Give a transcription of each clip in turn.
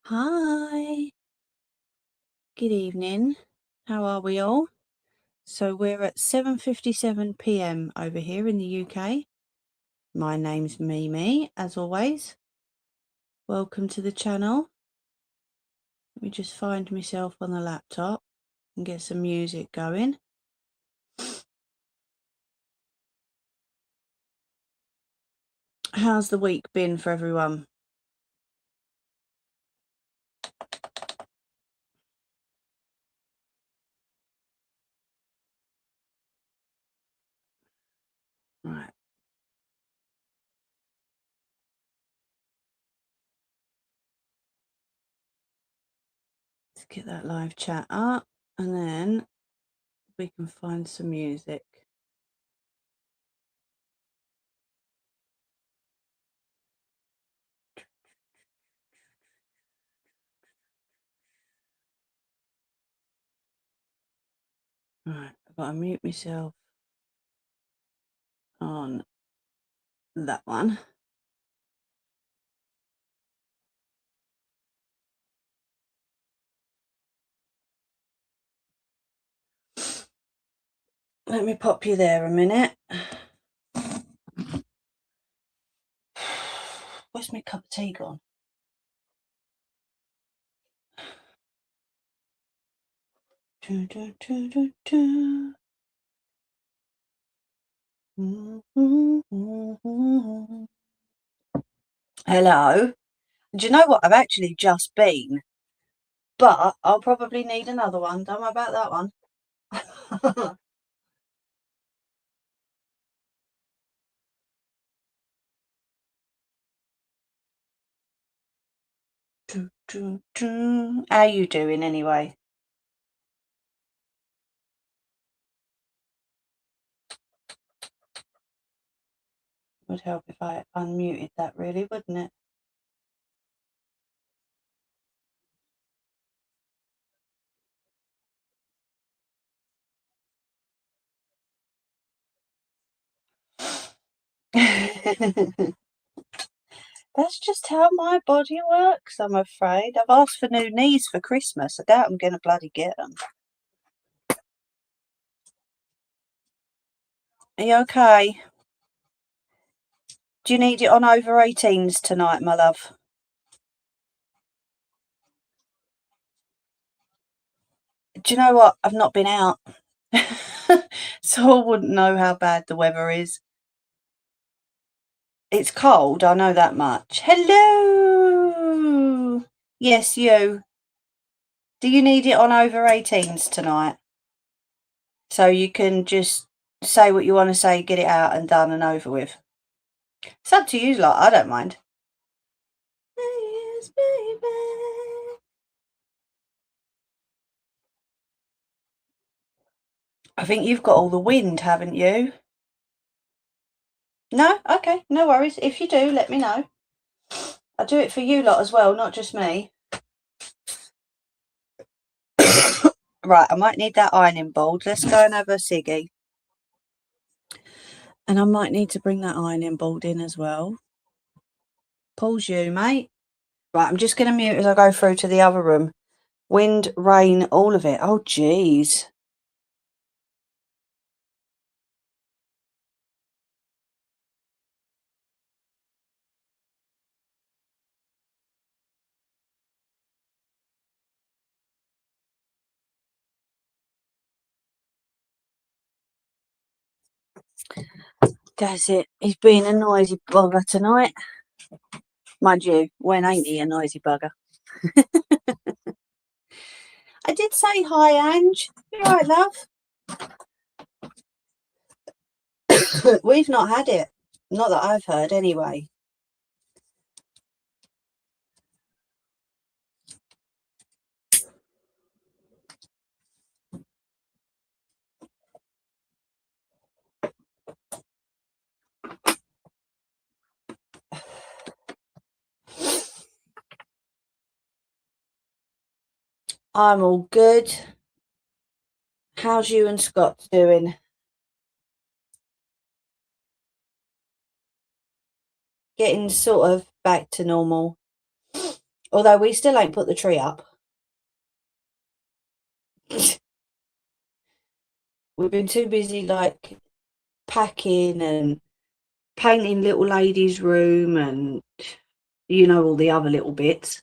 Hi, good evening. How are we all? So we're at 7:57 p.m. over here in the UK. My name's Mimi, as always. Welcome to the channel. Let me just find myself on the laptop and get some music going. How's the week been for everyone? Right. Let's get that live chat up and then we can find some music. Right, I've got to mute myself on that one. Let me pop you there a minute. Where's my cup of tea gone? Hello. Do you know what? I've actually just been, but I'll probably need another one. Don't worry about that one. How you doing anyway? Would help if I unmuted that, really, wouldn't it? That's just how my body works, I'm afraid. I've asked for new knees for Christmas. I doubt I'm going to bloody get them. Are you okay? Do you need it on over 18s tonight, my love? Do you know what? I've not been out. So I wouldn't know how bad the weather is. It's cold, I know that much. Hello! Yes, you. Do you need it on over 18s tonight? So you can just say what you want to say, get it out and done and over with. It's up to you lot, I don't mind. Yes, baby. I think you've got all the wind, haven't you? No? Okay, no worries. If you do, let me know. I'll do it for you lot as well, not just me. Right, I might need that ironing board. Let's go and have a ciggy. And I might need to bring that ironing board in as well. Pause you, mate. Right, I'm just going to mute as I go through to the other room. Wind, rain, all of it. Oh, geez. That's it. He's being a noisy bugger tonight. Mind you, when ain't he a noisy bugger? I did say hi, Ange. You all right, love? We've not had it. Not that I've heard, anyway. I'm all good. How's you and Scott doing? getting sort of back to normal. Although we still ain't put the tree up. We've been too busy like packing and painting little lady's room and all the other little bits.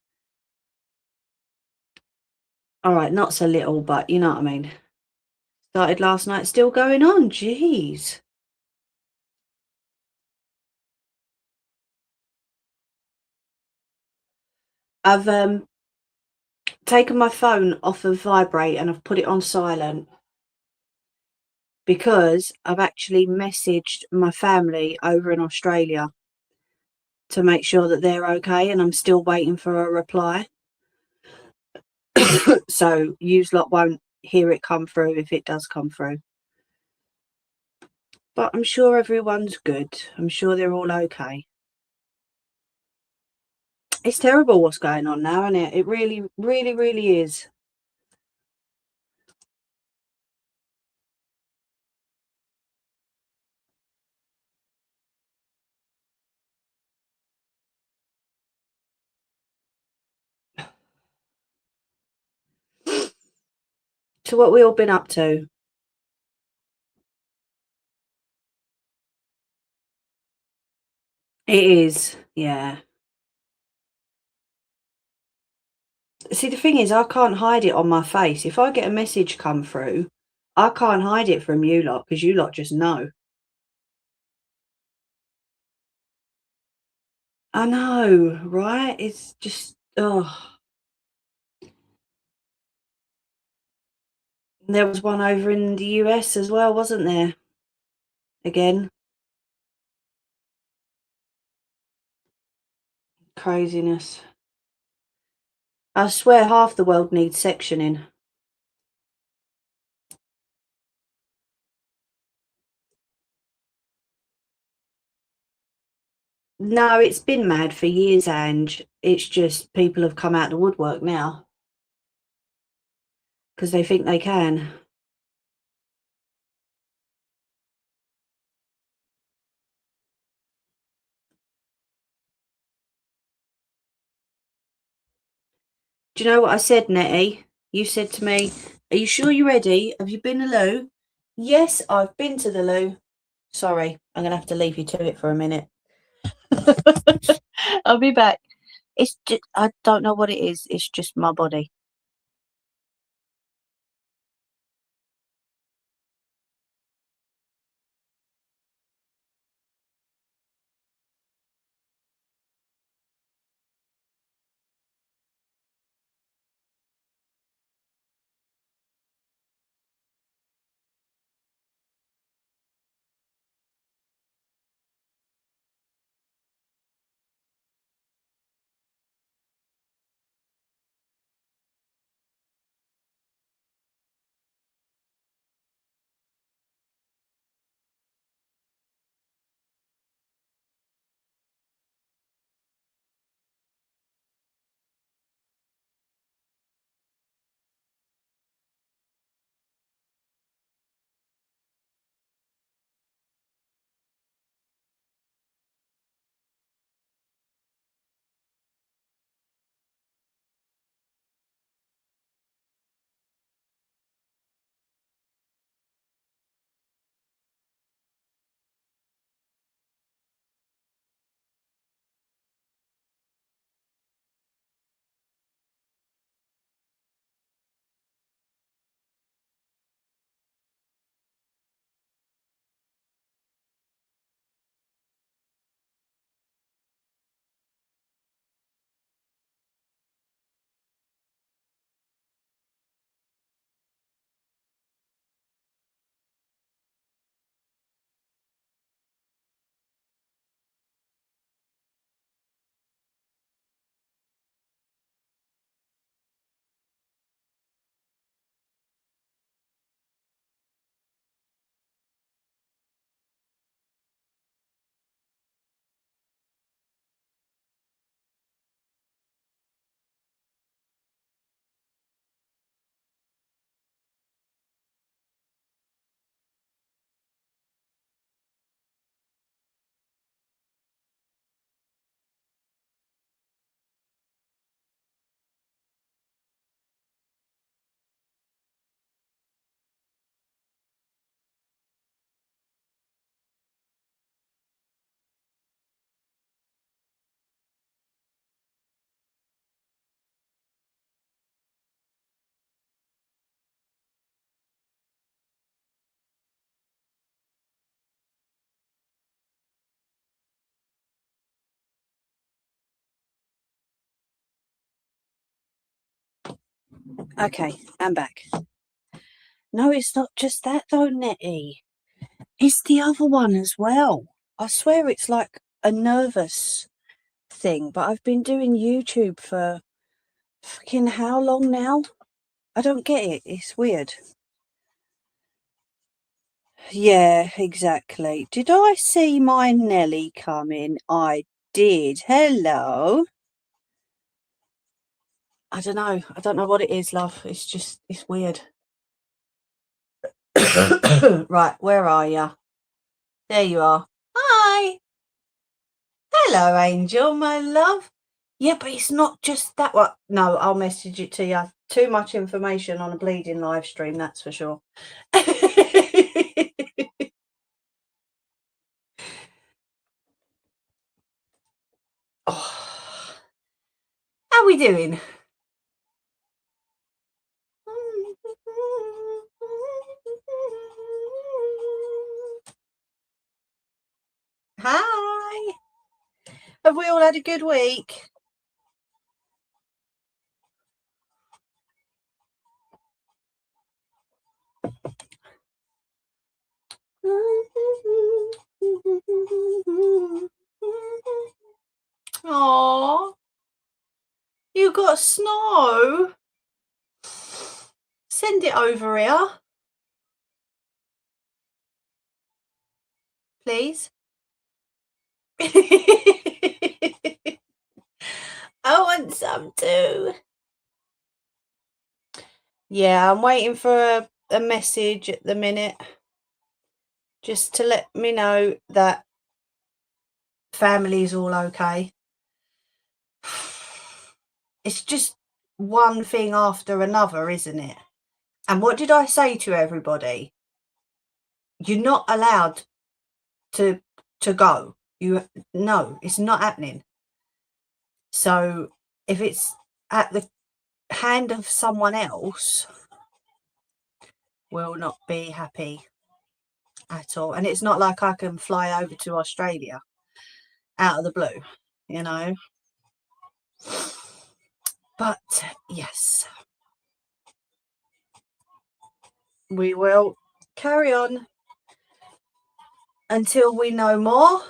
All right, not so little, but you know what I mean. Started last night, still going on. Jeez. I've taken my phone off of vibrate and I've put it on silent because I've actually messaged my family over in Australia to make sure that they're okay, and I'm still waiting for a reply. So yous lot won't hear it come through if it does come through. But I'm sure everyone's good. I'm sure they're all okay. It's terrible what's going on now, isn't it? It really, really, really is. So what we all been up to? It is, yeah. See, the thing is, I can't hide it on my face. If I get a message come through, I can't hide it from you lot because you lot just know. I know, right? It's just, oh. There was one over in the US as well, wasn't there? Again, craziness. I swear half the world needs sectioning. No, it's been mad for years, Ange. It's just people have come out the woodwork now because they think they can. Do you know what I said, Nettie? You said to me, "Are you sure you're ready? Have you been to the loo?" Yes, I've been to the loo. Sorry, I'm gonna have to leave you to it for a minute. I'll be back. It's just, I don't know what it is. It's just my body. Okay, I'm back. No, it's not just that though, Nettie. It's the other one as well. I swear it's like a nervous thing, but I've been doing YouTube for fucking how long now? I don't get it. It's weird. Yeah, exactly. Did I see my Nelly come in? I did. Hello. I don't know. I don't know what it is, love. It's weird. Right, where are you? There you are. Hi. Hello, Angel, my love. Yeah, but it's not just that one. No, I'll message it to you. Too much information on a bleeding live stream, that's for sure. Oh, how we doing? Hi. Have we all had a good week? Oh, you got snow. Send it over here, please. I want some too. Yeah, I'm waiting for a message at the minute just to let me know that family's all okay. It's just one thing after another, isn't it? And what did I say to everybody? You're not allowed to go. No, it's not happening. So if it's at the hand of someone else, will not be happy at all. And it's not like I can fly over to Australia out of the blue, you know. But yes, we will carry on until we know more.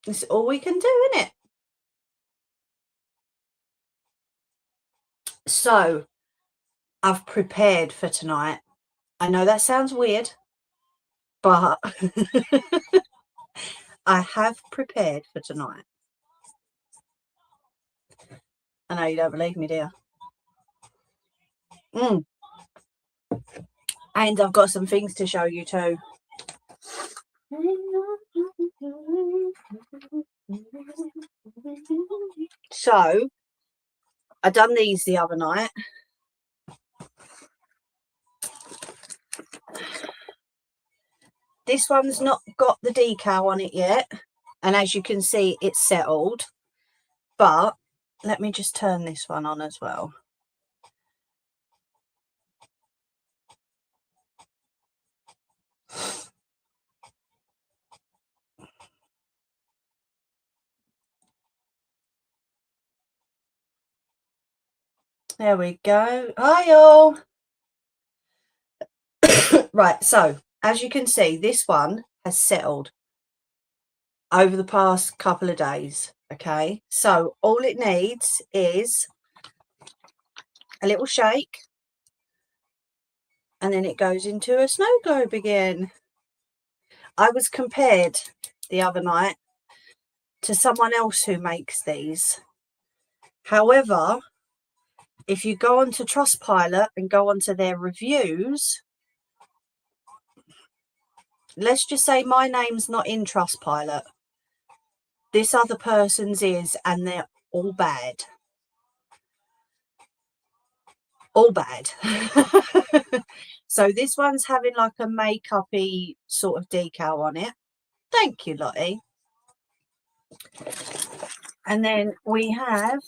It's all we can do, isn't it? So I've prepared for tonight. I know that sounds weird, but I have prepared for tonight. I know you don't believe me, dear. And I've got some things to show you too. So I done these the other night. This one's not got the decal on it yet, and as you can see, it's settled. But let me just turn this one on as well. There we go. Hi all. Right, so as you can see, this one has settled over the past couple of days. Okay, so all it needs is a little shake, and then it goes into a snow globe again. I was compared the other night to someone else who makes these. However, if you go onto Trustpilot and go onto their reviews, let's just say my name's not in Trustpilot. This other person's is, and they're all bad. All bad. So this one's having like a makeup-y sort of decal on it. Thank you, Lottie. And then we have,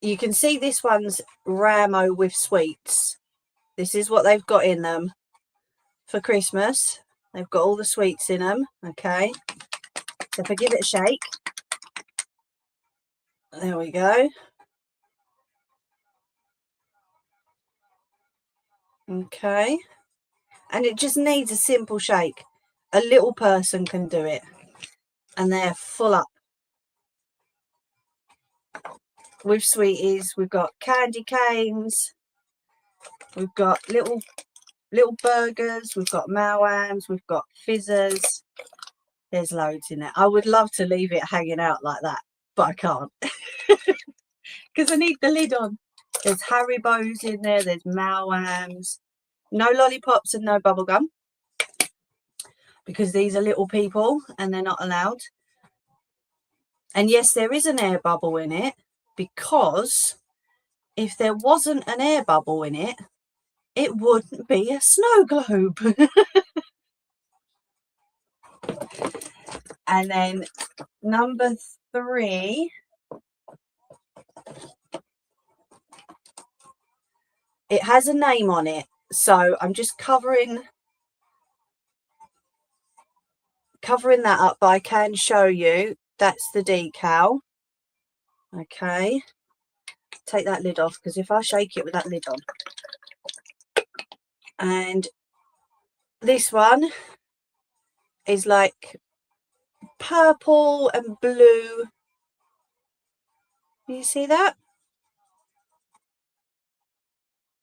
you can see this one's Ramo with sweets. This is what they've got in them for Christmas. They've got all the sweets in them. Okay. So if I give it a shake. There we go. Okay. And it just needs a simple shake. A little person can do it. And they're full up with sweeties. We've got candy canes. We've got little burgers. We've got Malwams. We've got fizzers. There's loads in it. I would love to leave it hanging out like that, but I can't. Because I need the lid on. There's Haribo's in there. There's Malwams. No lollipops and no bubblegum. Because these are little people and they're not allowed. And yes, there is an air bubble in it, because if there wasn't an air bubble in it, it wouldn't be a snow globe. And then number 3, it has a name on it. So I'm just covering that up, but I can show you. That's the decal. Okay. Take that lid off, because if I shake it with that lid on. And this one is like purple and blue. You see that?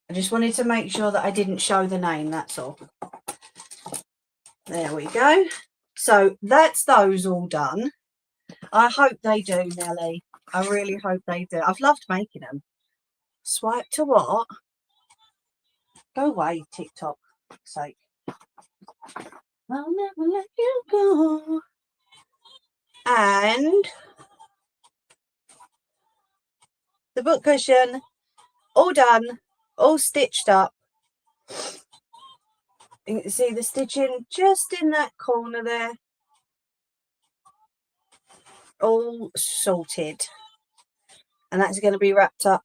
I just wanted to make sure that I didn't show the name, that's all. There we go. So that's those all done. I hope they do, Nelly. I really hope they do. I've loved making them. Swipe to what? Go away, TikTok. Sake. I'll never let you go. And the book cushion, all done, all stitched up. You can see the stitching just in that corner there. All sorted. And that's going to be wrapped up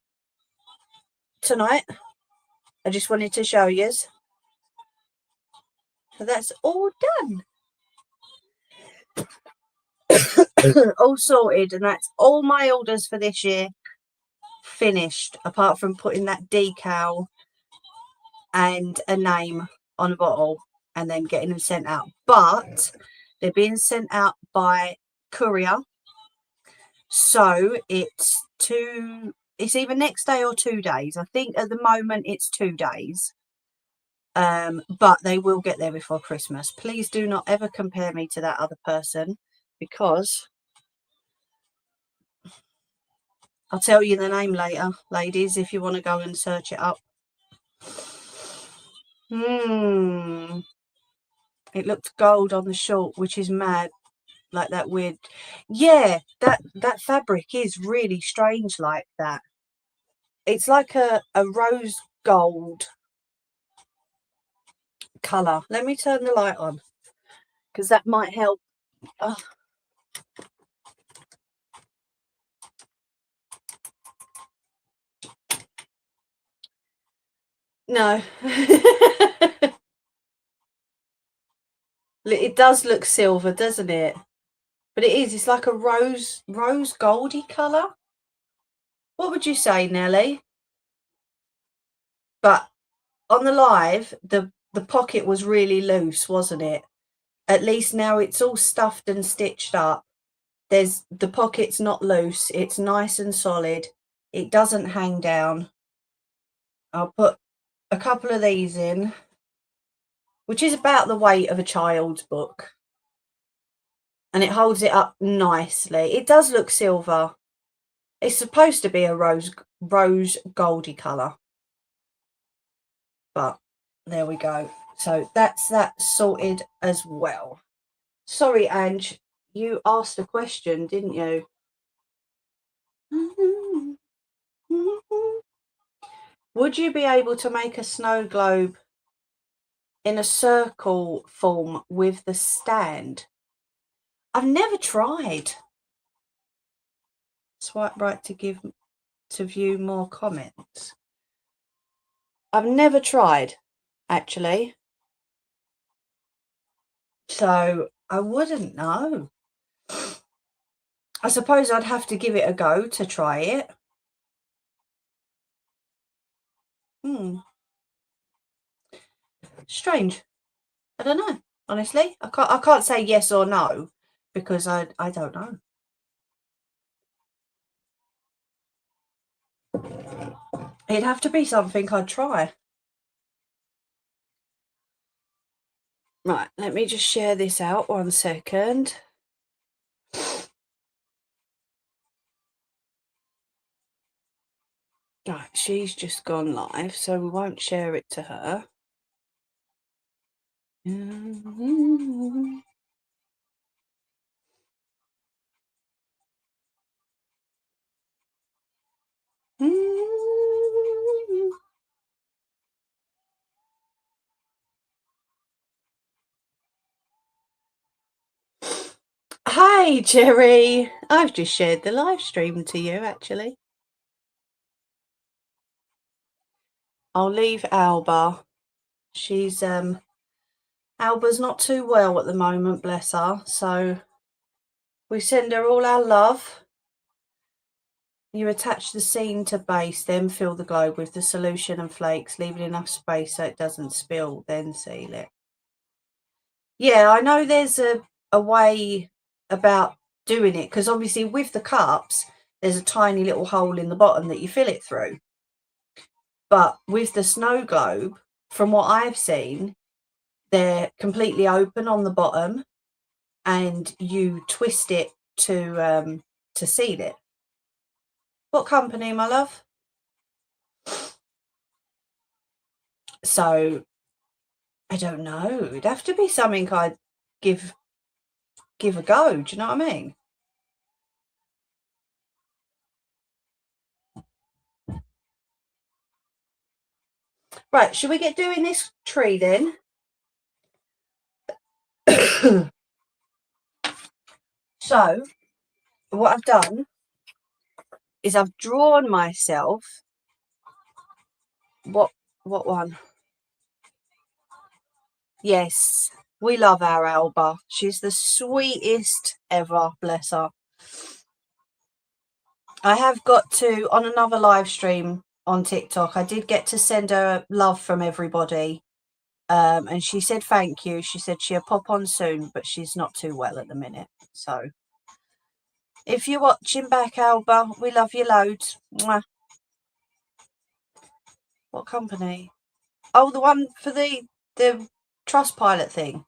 tonight. I just wanted to show you. So that's all done. All sorted, and that's all my orders for this year finished, apart from putting that decal and a name on a bottle and then getting them sent out. But they're being sent out by courier, so it's either next day or 2 days. I think at the moment it's 2 days. But they will get there before Christmas. Please do not ever compare me to that other person, because I'll tell you the name later, ladies, if you want to go and search it up. It looked gold on the short, which is mad. Like that weird. Yeah, that fabric is really strange like that. It's like a rose gold colour. Let me turn the light on, because that might help. Oh. No. It does look silver, doesn't it? But it is. It's like a rose goldy colour. What would you say, Nelly? But on the live, the pocket was really loose, wasn't it? At least now it's all stuffed and stitched up. The pocket's not loose. It's nice and solid. It doesn't hang down. I'll put a couple of these in, which is about the weight of a child's book. And it holds it up nicely. It does look silver. It's supposed to be a rose goldy colour. But there we go. So that's that sorted as well. Sorry, Ange, you asked a question, didn't you? Would you be able to make a snow globe in a circle form with the stand? I've never tried. Swipe right to view more comments. I've never tried, actually. So I wouldn't know. I suppose I'd have to give it a go to try it. Strange. I don't know. Honestly, I can't say yes or no because I don't know. It'd have to be something I'd try. Right, let me just share this out 1 second. Right, she's just gone live, so we won't share it to her. Hi, Jerry. I've just shared the live stream to you, actually. I'll leave Alba. She's Alba's not too well at the moment, bless her. So we send her all our love. You attach the scene to base, then fill the globe with the solution and flakes, leaving enough space so it doesn't spill, then seal it. Yeah, I know there's a way about doing it, because obviously with the cups, there's a tiny little hole in the bottom that you fill it through. But with the snow globe, from what I've seen, they're completely open on the bottom and you twist it to seal it. What company, my love? So I don't know. It'd have to be something I'd give a go. Do you know what I mean? Right, should we get doing this tree then? So what I've done is I've drawn myself what one? Yes, we love our Alba. She's the sweetest ever, bless her. I have got to, on another live stream on TikTok, I did get to send her love from everybody. And she said thank you. She said she'll pop on soon, but she's not too well at the minute. So if you're watching back, Alba, we love you loads. Mwah. What company? Oh, the one for the Trustpilot thing.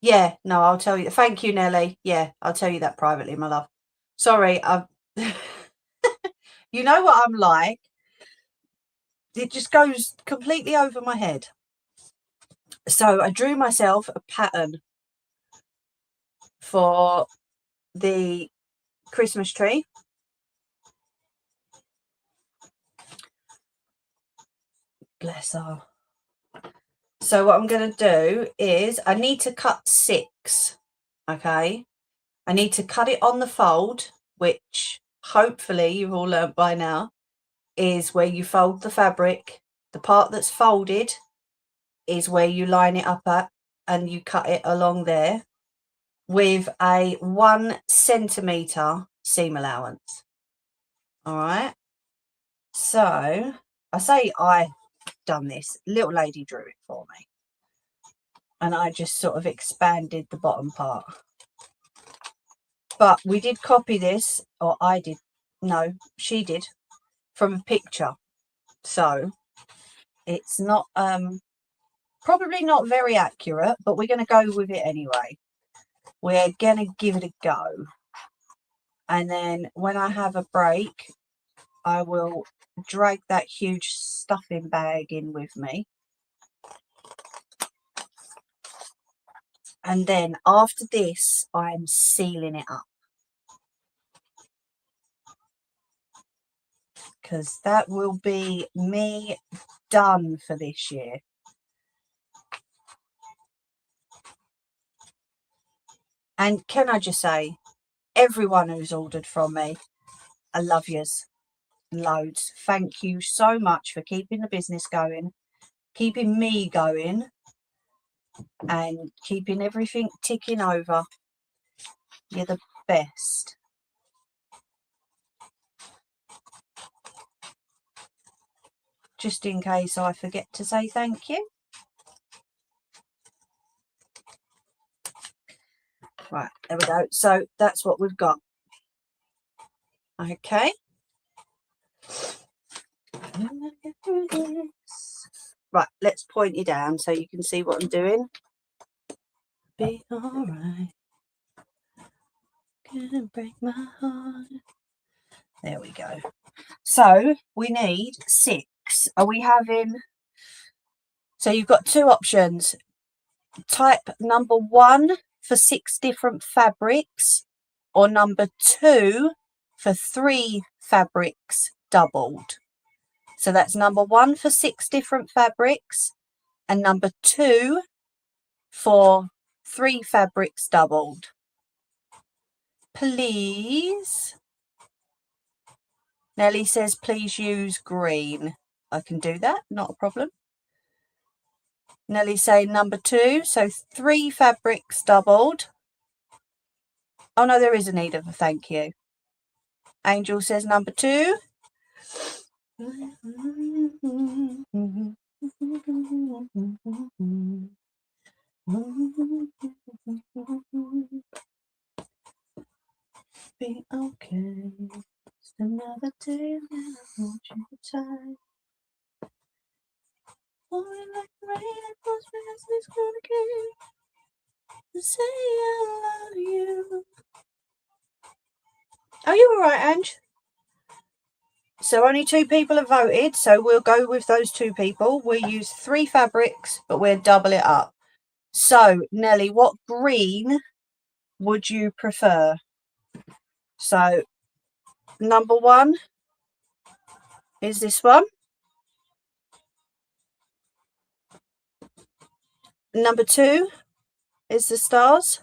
Yeah, no, I'll tell you. Thank you, Nelly. Yeah, I'll tell you that privately, my love. Sorry, you know what I'm like. It just goes completely over my head. So I drew myself a pattern for the Christmas tree. Bless her. So what I'm going to do is I need to cut 6. Okay. I need to cut it on the fold, which hopefully you've all learnt by now, is where you fold the fabric. The part that's folded is where you line it up at, and you cut it along there with a 1 centimetre seam allowance. All right. So I say I done this. Little lady drew it for me. And I just sort of expanded the bottom part. But we did copy this, or I did. No, she did, from a picture. So it's not probably not very accurate, but we're going to go with it anyway. We're going to give it a go. And then when I have a break, I will drag that huge stuffing bag in with me. And then after this, I'm sealing it up. Because that will be me done for this year. And can I just say, everyone who's ordered from me, I love yous loads. Thank you so much for keeping the business going, keeping me going, and keeping everything ticking over. You're the best. Just in case I forget to say thank you. Right, there we go. So that's what we've got. Okay. Right, let's point you down so you can see what I'm doing. Be alright. Gonna break my heart. There we go. So we need 6. Are we having... So you've got 2 options. Type number 1 for 6 different fabrics, or number 2 for 3 fabrics doubled. So that's number 1 for 6 different fabrics and number 2 for 3 fabrics doubled. Please. Nellie says, please use green. I can do that, not a problem. Nellie saying number 2, so 3 fabrics doubled. Oh no, there is a need of a thank you. Angel says number 2. Be okay. It's another day and I want you to try. Falling like rain and close my eyes and it's gonna kill. Say I love you. Are you alright, Ange? So only 2 people have voted, so we'll go with those 2 people. We'll use 3 fabrics, but we'll double it up. So, Nellie, what green would you prefer? So, number 1 is this one. Number 2 is the stars.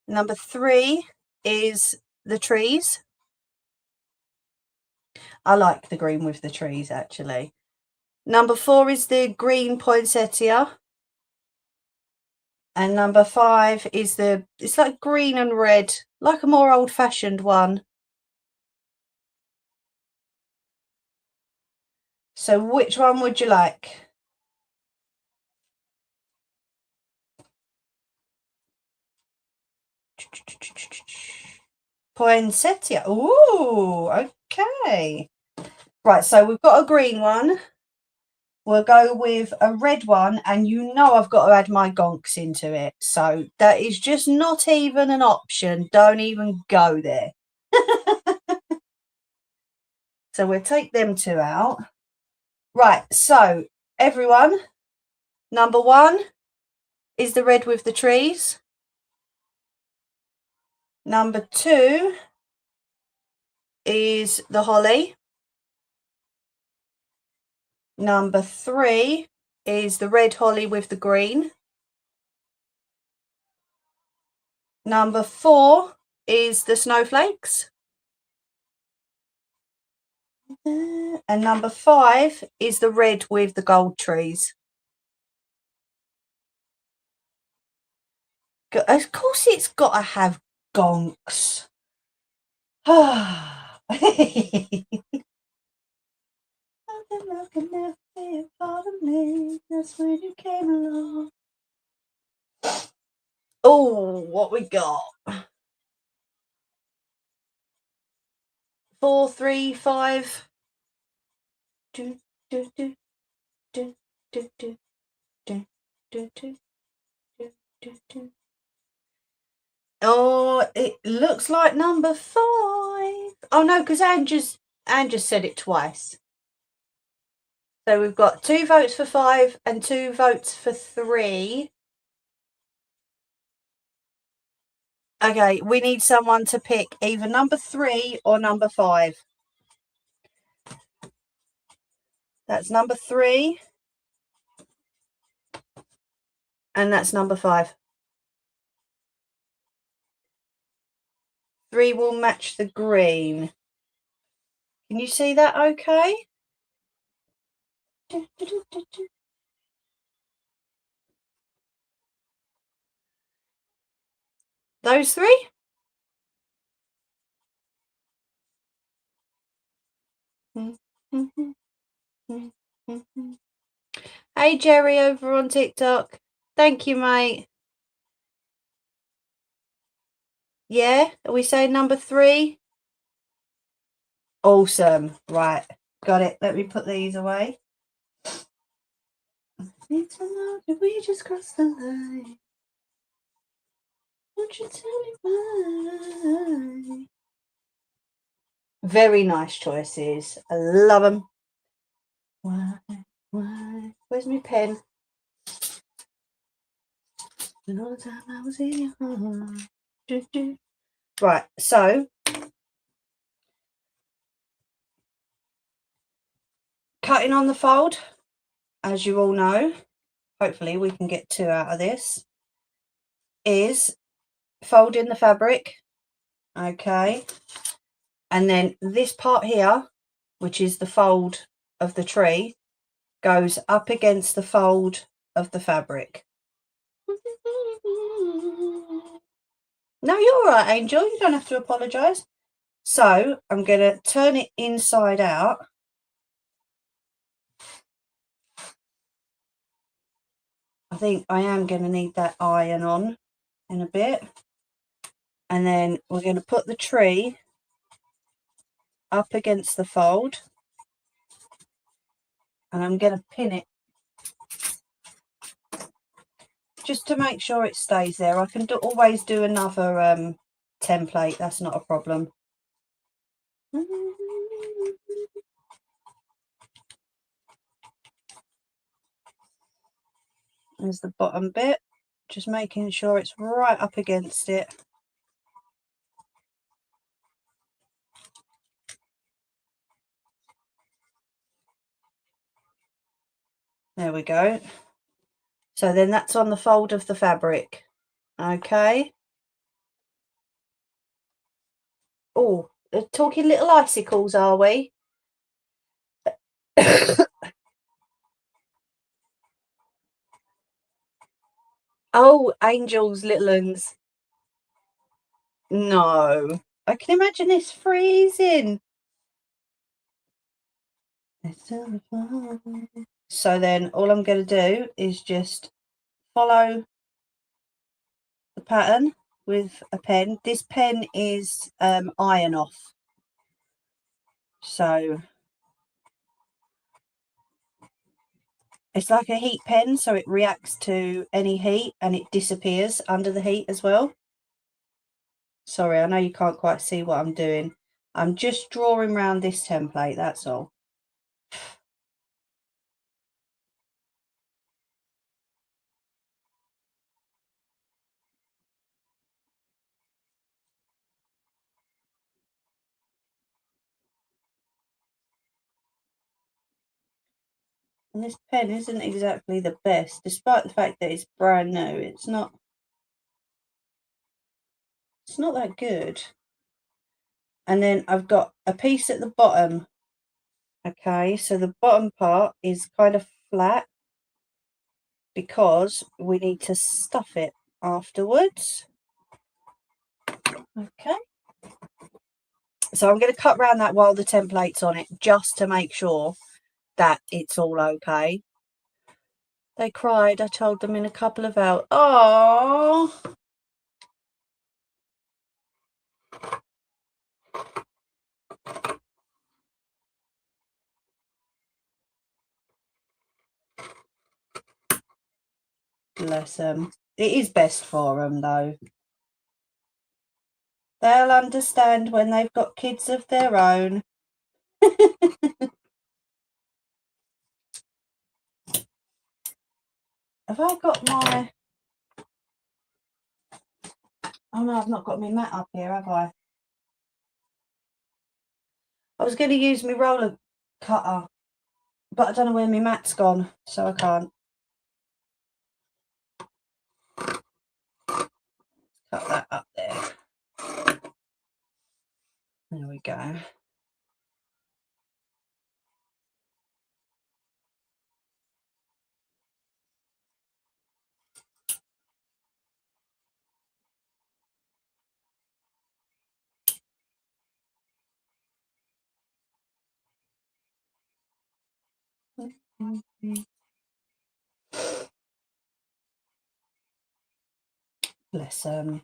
Number 3 is the trees. I like the green with the trees, actually. Number 4 is the green poinsettia. And number 5 is it's like green and red, like a more old-fashioned one. So which one would you like? Poinsettia. Ooh, okay. Right, so we've got a green one. We'll go with a red one, and you know I've got to add my gonks into it. So that is just not even an option. Don't even go there. So we'll take them 2 out. Right, so everyone, number 1 is the red with the trees. Number 2 is the holly. Number 3 is the red holly with the green. Number 4 is the snowflakes. And number 5 is the red with the gold trees. Of course it's got to have gonks. Love can never be a part of me. That's when you came along. Oh, what we got? 4, 3, 5. Do, do, do, do, do, do, do, do, do, do, do. Oh, it looks like number 5. Oh no, because Anne just said it twice. So we've got 2 votes for 5 and 2 votes for 3. Okay, we need someone to pick either number 3 or number 5. That's number 3. And that's number 5. 3 will match the green. Can you see that okay? Those 3? Hey Jerry over on TikTok. Thank you, mate. Yeah, are we saying number 3? Awesome. Right, got it. Let me put these away. Need to know, did we just cross the line? Won't you tell me why? Very nice choices. I love them. Why? Why? Where's my pen? And all the time I was in your heart. Do, do. Right, so cutting on the fold, as you all know, hopefully we can get 2 out of this, is folding the fabric, okay, and then this part here, which is the fold of the tree, goes up against the fold of the fabric. No, you're all right, Angel, you don't have to apologise. So I'm going to turn it inside out. I think I am going to need that iron on in a bit. And then we're going to put the tree up against the fold. And I'm going to pin it just to make sure it stays there. I can always do another template, that's not a problem. There's the bottom bit, just making sure it's right up against it. There we go. So then that's on the fold of the fabric. Okay. Oh, talking little icicles, are we? Oh, Angel's little ones. No. I can imagine it's freezing. So then all I'm going to do is just follow the pattern with a pen. This pen is iron off. So it's like a heat pen, so it reacts to any heat and it disappears under the heat as well. Sorry, I know you can't quite see what I'm doing. I'm just drawing around this template, that's all. And this pen isn't exactly the best, despite the fact that it's brand new. It's not that good. And then I've got a piece at the bottom. Okay, so the bottom part is kind of flat because we need to stuff it afterwards. Okay. So I'm going to cut around that while the template's on it, just to make sure that it's all okay. They cried. I told them in a couple of hours. Oh. Bless them. It is best for them, though. They'll understand when they've got kids of their own. Have I got my... Oh, no, I've not got my mat up here, have I? I was going to use my roller cutter, but I don't know where my mat's gone, so I can't. Cut that up there. There we go. Bless them.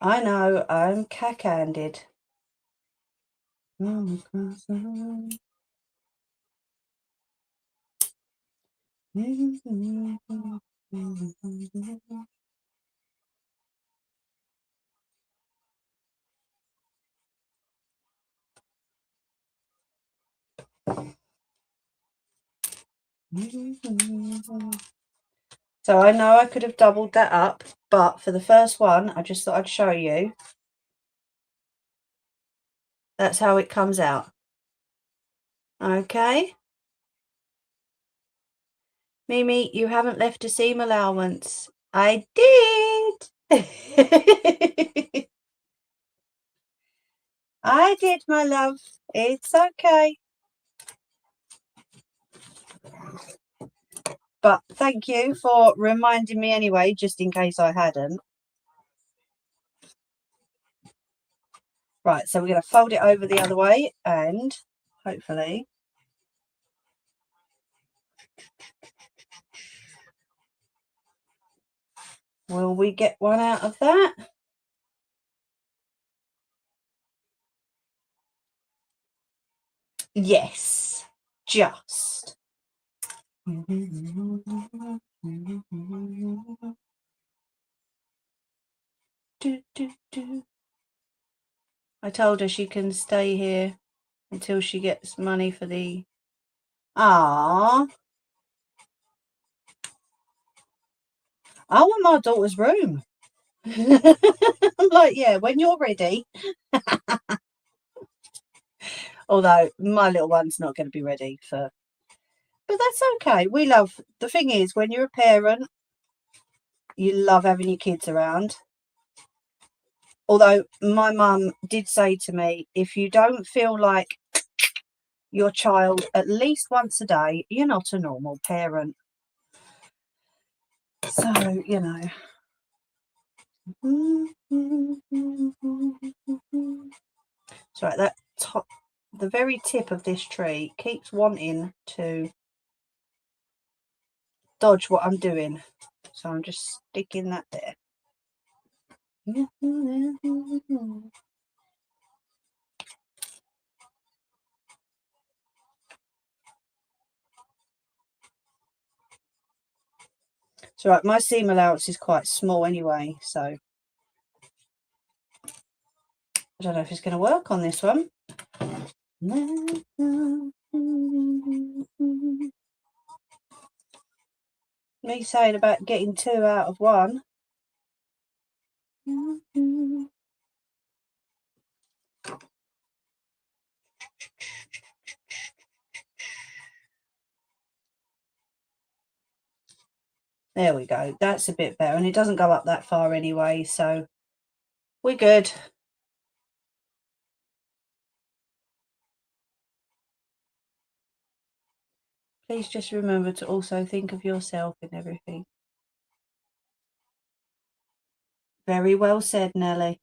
I know, I'm cack-handed. So I know I could have doubled that up, but for the first one, I just thought I'd show you. That's how it comes out. Okay. Mimi, you haven't left a seam allowance. I did. I did, my love. It's okay. But thank you for reminding me anyway, just in case I hadn't. Right, so we're going to fold it over the other way and hopefully will we get one out of that? Yes, just. I told her she can stay here until she gets money for the... Ah, I want my daughter's room. I'm like, yeah, when you're ready. Although my little one's not going to be ready for... But that's okay. We love... The thing is, when you're a parent, you love having your kids around. Although my mum did say to me, if you don't feel like your child at least once a day, you're not a normal parent. So, you know. So right, that top, the very tip of this tree keeps wanting to dodge what I'm doing. So I'm just sticking that there. So right, my seam allowance is quite small anyway, so I don't know if it's going to work on this one. Me saying about getting 2 out of 1. There we go. That's a bit better, and it doesn't go up that far anyway, so we're good. Please just remember to also think of yourself and everything. Very well said, Nelly.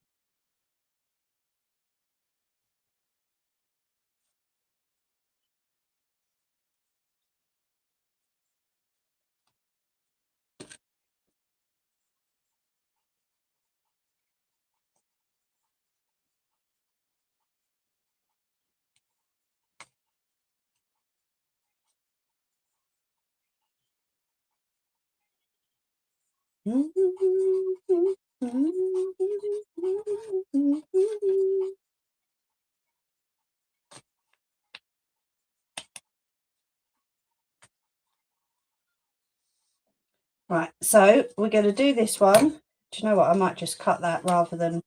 Right, so we're going to do this one. Do you know what? I might just cut that rather than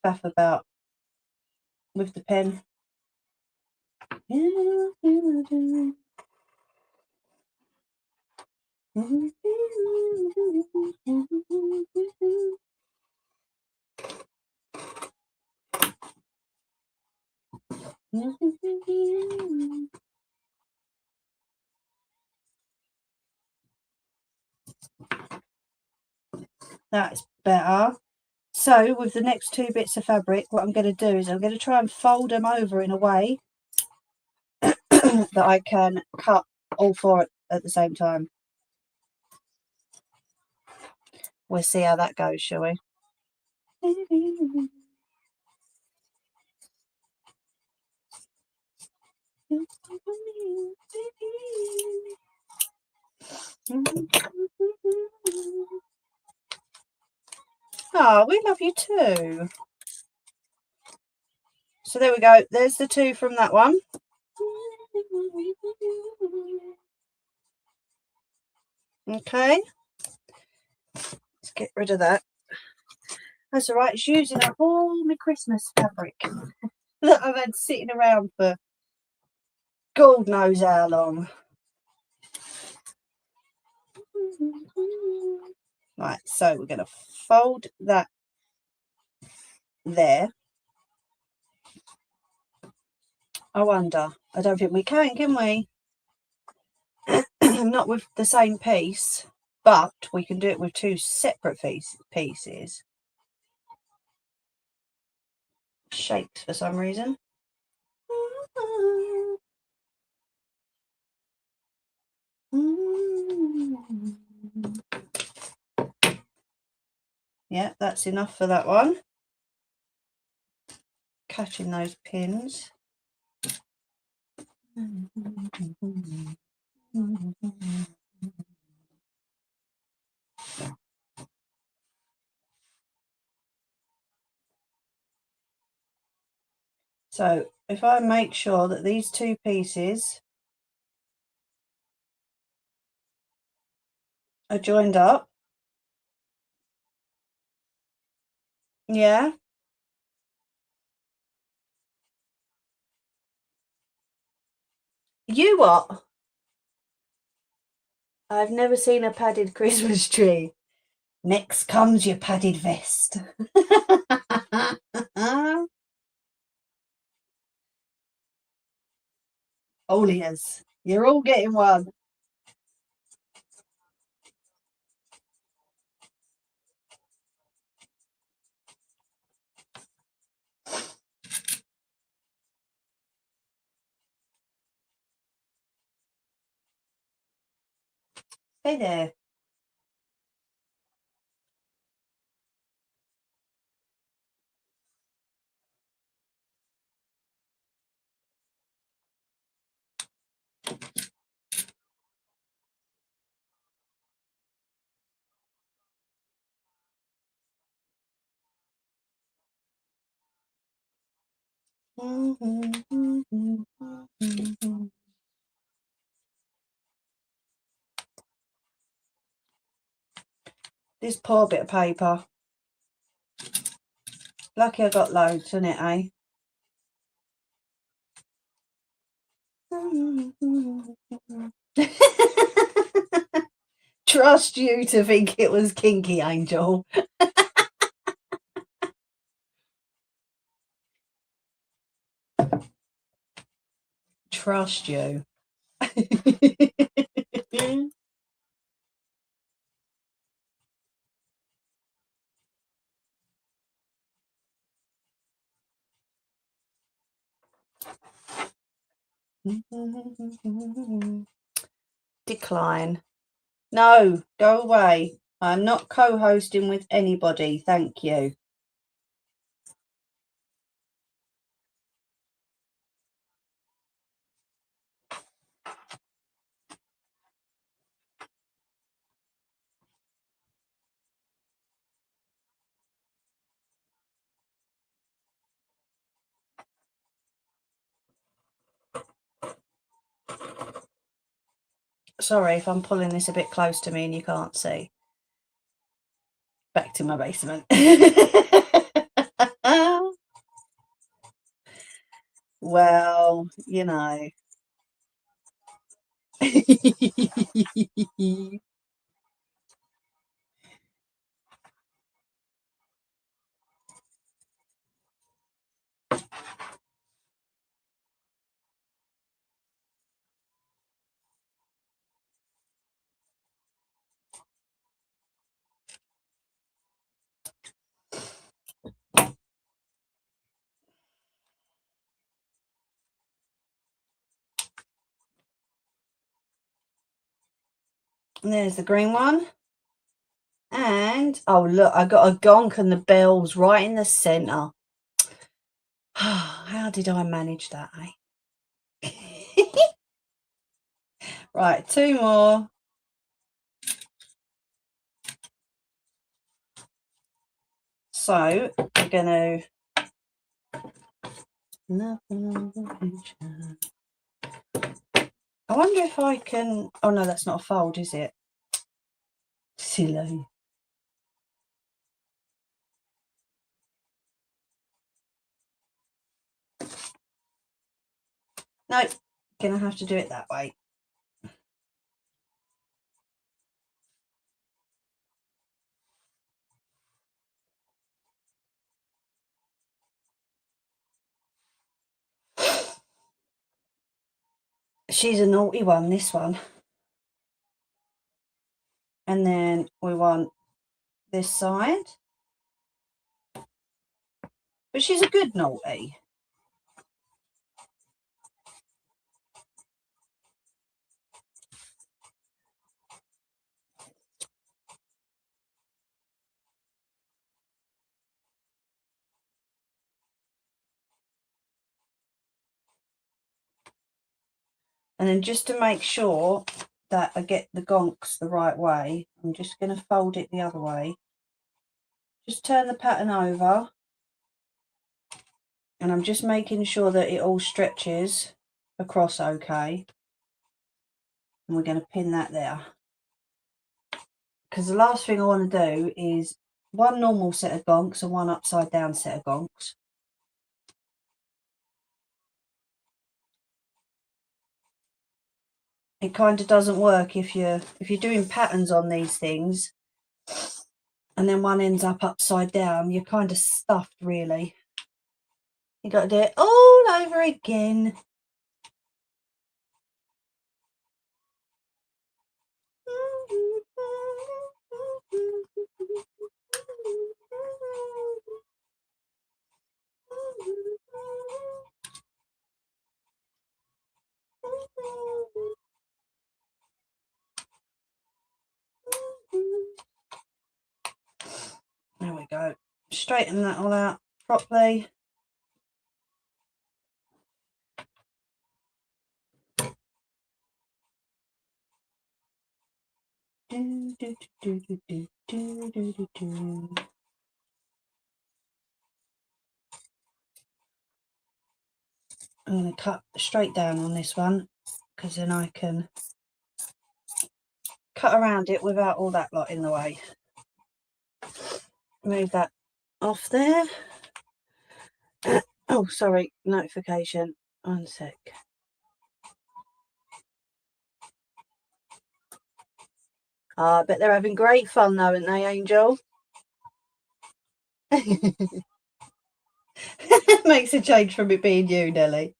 faff about with the pen. That's better. So with the next two bits of fabric, what I'm going to do is I'm going to try and fold them over in a way that I can cut all four at the same time. We'll see how that goes, shall we? Oh, we love you too. So there we go. There's the two from that one. Okay. Let's get rid of that. That's all right. It's using up all my Christmas fabric that I've had sitting around for God knows how long. Right, so we're going to fold that there. I wonder. I don't think we can we? Not with the same piece, but we can do it with two separate pieces. Shakes for some reason. Yeah, that's enough for that one. Catching those pins. So if I make sure that these two pieces are joined up, yeah. You what? I've never seen a padded Christmas tree. Next comes your padded vest. Olias, you're all getting one. Hey there. This poor bit of paper. Lucky I got loads, isn't it, eh? Trust you to think it was kinky, Angel. Trust you. Decline. No, go away. I'm not co-hosting with anybody, thank you. Sorry if I'm pulling this a bit close to me and you can't see. Back to my basement. Well, you know. And there's the green one. And, oh, look, I got a gonk and the bells right in the centre. How did I manage that, eh? Right, 2 more. So, we're going to... I wonder if I can... Oh, no, that's not a fold, is it? Silly. No, going to have to do it that way. She's a naughty one, this one. And then we want this side. But she's a good naughty. And then just to make sure that I get the gonks the right way, I'm just going to fold it the other way. Just turn the pattern over. And I'm just making sure that it all stretches across okay. And we're going to pin that there. Because the last thing I want to do is one normal set of gonks and one upside down set of gonks. It kind of doesn't work if you're doing patterns on these things and then one ends up upside down, you're kind of stuffed really. You got to do it all over again. There we go. Straighten that all out properly. I'm going to cut straight down on this one because then I can cut around it without all that lot in the way. Move that off there. Oh, sorry, notification. 1 sec. I bet they're having great fun though, aren't they, Angel? Makes a change from it being you, Nelly.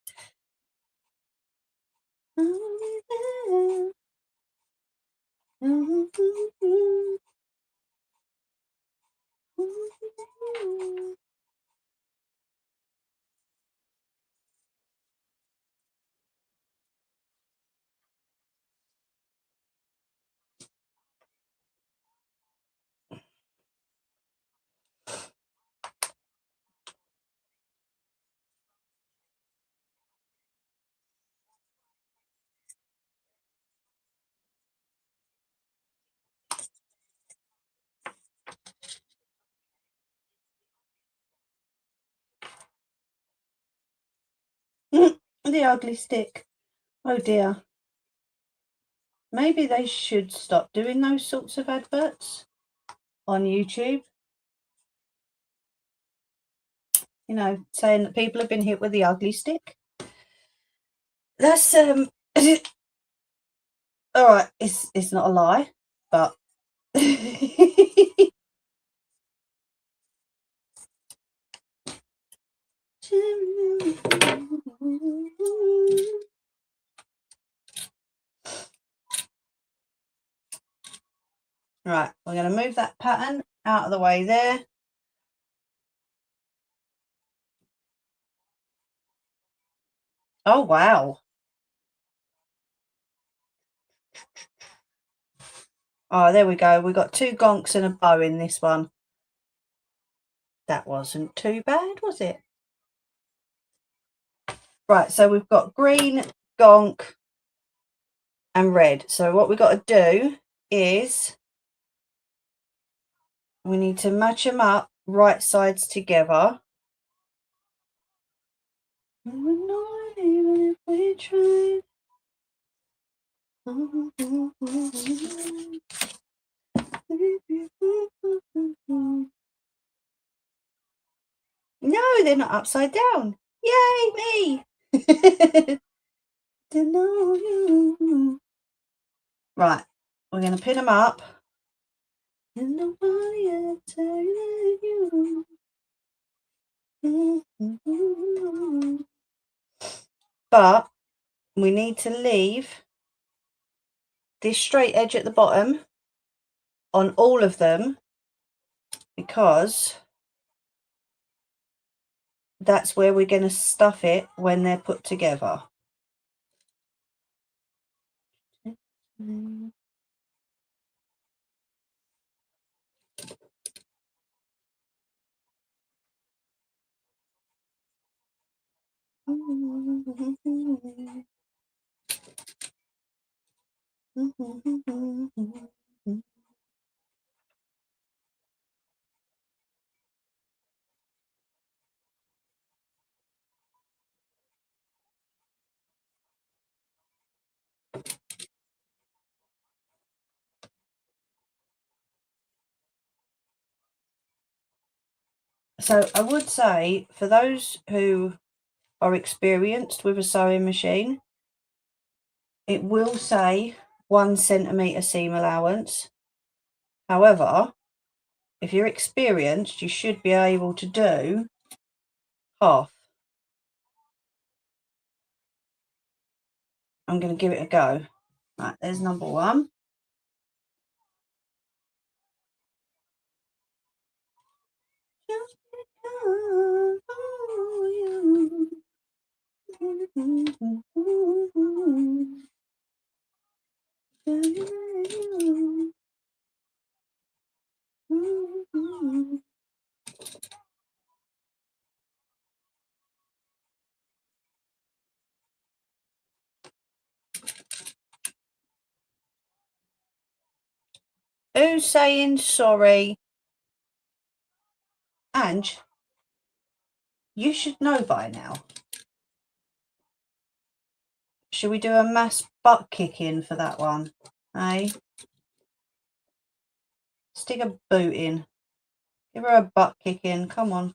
The ugly stick. Oh dear. Maybe they should stop doing those sorts of adverts on YouTube. You know, saying that people have been hit with the ugly stick. That's all right. It's not a lie, but right, we're going to move that pattern out of the way there. Oh, wow. Oh, there we go. We got 2 gonks and a bow in this one. That wasn't too bad, was it? Right, so we've got green, gonk and red. So what we've got to do is we need to match them up right sides together. Even if we tried. No, they're not upside down. Yay, me! To know you. Right, we're going to pin them up. And nobody else tell you. But we need to leave this straight edge at the bottom on all of them because that's where we're going to stuff it when they're put together. So I would say for those who are experienced with a sewing machine, it will say 1 centimetre seam allowance. However, if you're experienced, you should be able to do half. I'm going to give it a go. Right, there's number 1. Just because of you. Who's saying sorry? Ange, you should know by now. Should we do a mass butt kicking for that one? Hey? Stick a boot in. Give her a butt kick in. Come on.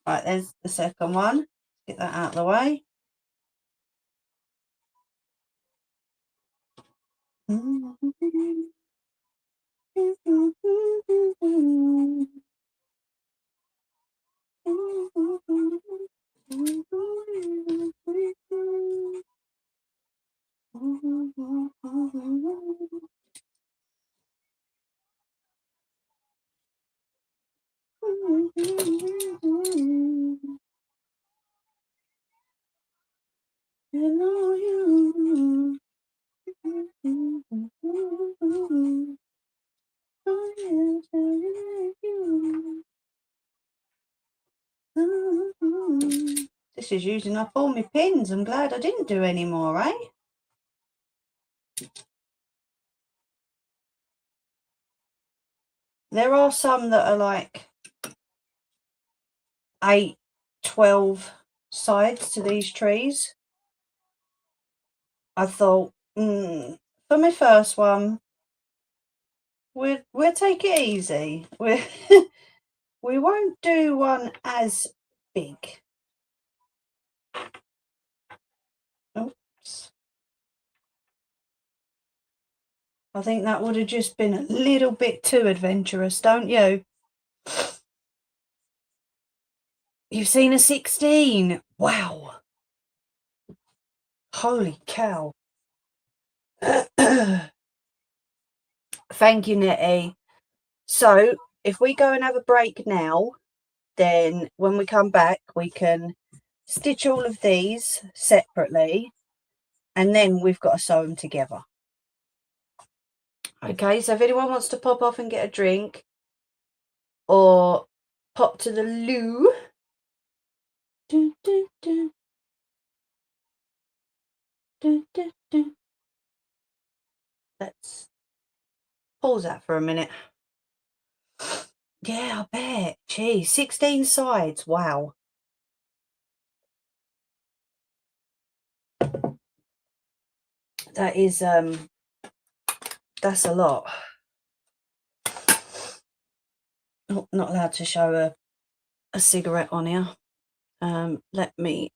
Right, there's the second one. Get that out of the way. This is using up all my pins. I'm glad I didn't do any more, eh? There are some that are like 8, 12 sides to these trees. I thought, for my first one, we'll take it easy. We won't do one as big. Oops. I think that would have just been a little bit too adventurous, don't you? You've seen a 16. Wow. Holy cow. Thank you, Nettie. So, if we go and have a break now, then when we come back, we can stitch all of these separately, and then we've got to sew them together. Okay, so if anyone wants to pop off and get a drink or pop to the loo, let's pause that for a minute. Yeah, I bet. Geez, 16 sides. Wow. That is, that's a lot. Oh, not allowed to show a cigarette on here. Let me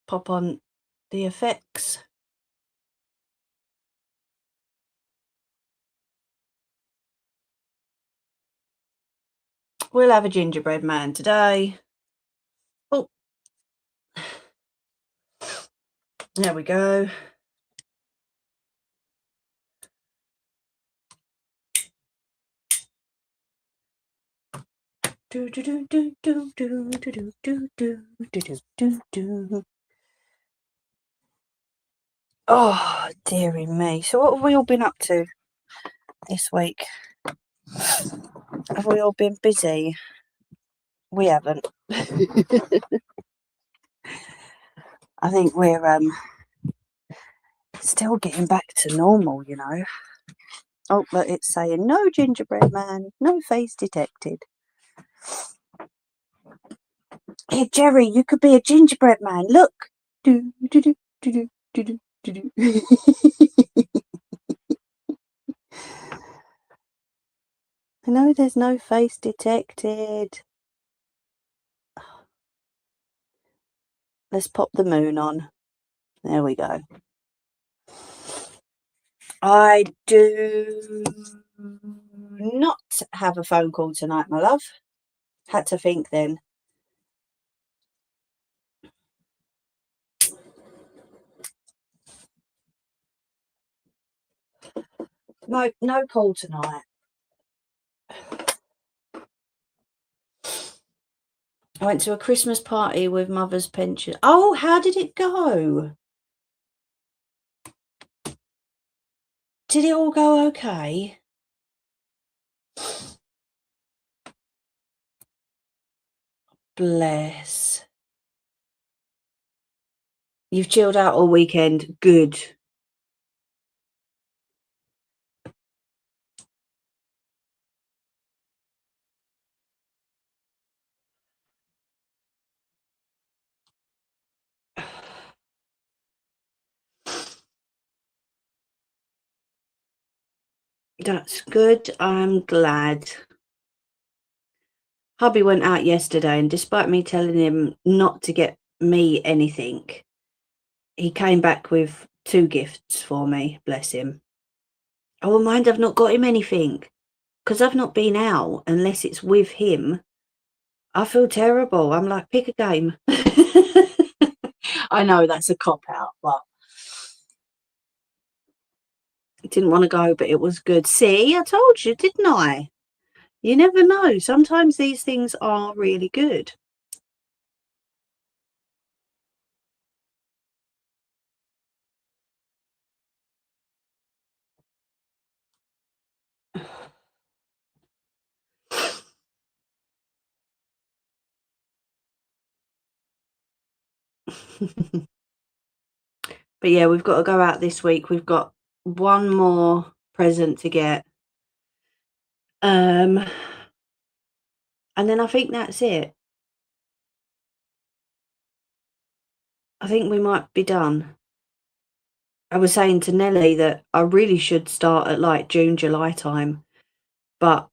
pop on the effects. We'll have a gingerbread man today. Oh, there we go. Oh, dearie me. So what have we all been up to this week? Have we all been busy? We haven't. I think we're still getting back to normal, you know. Oh, look, it's saying no gingerbread man, no face detected. Hey, Jerry, you could be a gingerbread man. Look. Do, do, do, do, do, do, do, do. I know there's no face detected. Let's pop the moon on. There we go. I do not have a phone call tonight, my love. Had to think then. No call tonight. I went to a Christmas party with mother's pension. Oh, how did it go? Did it all go okay? Bless. You've chilled out all weekend. Good. That's good. I'm glad. Hubby went out yesterday, and despite me telling him not to get me anything, he came back with 2 gifts for me. Bless him. I won't mind I've not got him anything, because I've not been out unless it's with him. I feel terrible. I'm like, pick a game. I know that's a cop-out, but I didn't want to go, but it was good. See, I told you, didn't I? You never know. Sometimes these things are really good. But yeah, we've got to go out this week. We've got one more present to get. And then I think that's it. I think we might be done. I was saying to Nelly that I really should start at like June, July time, but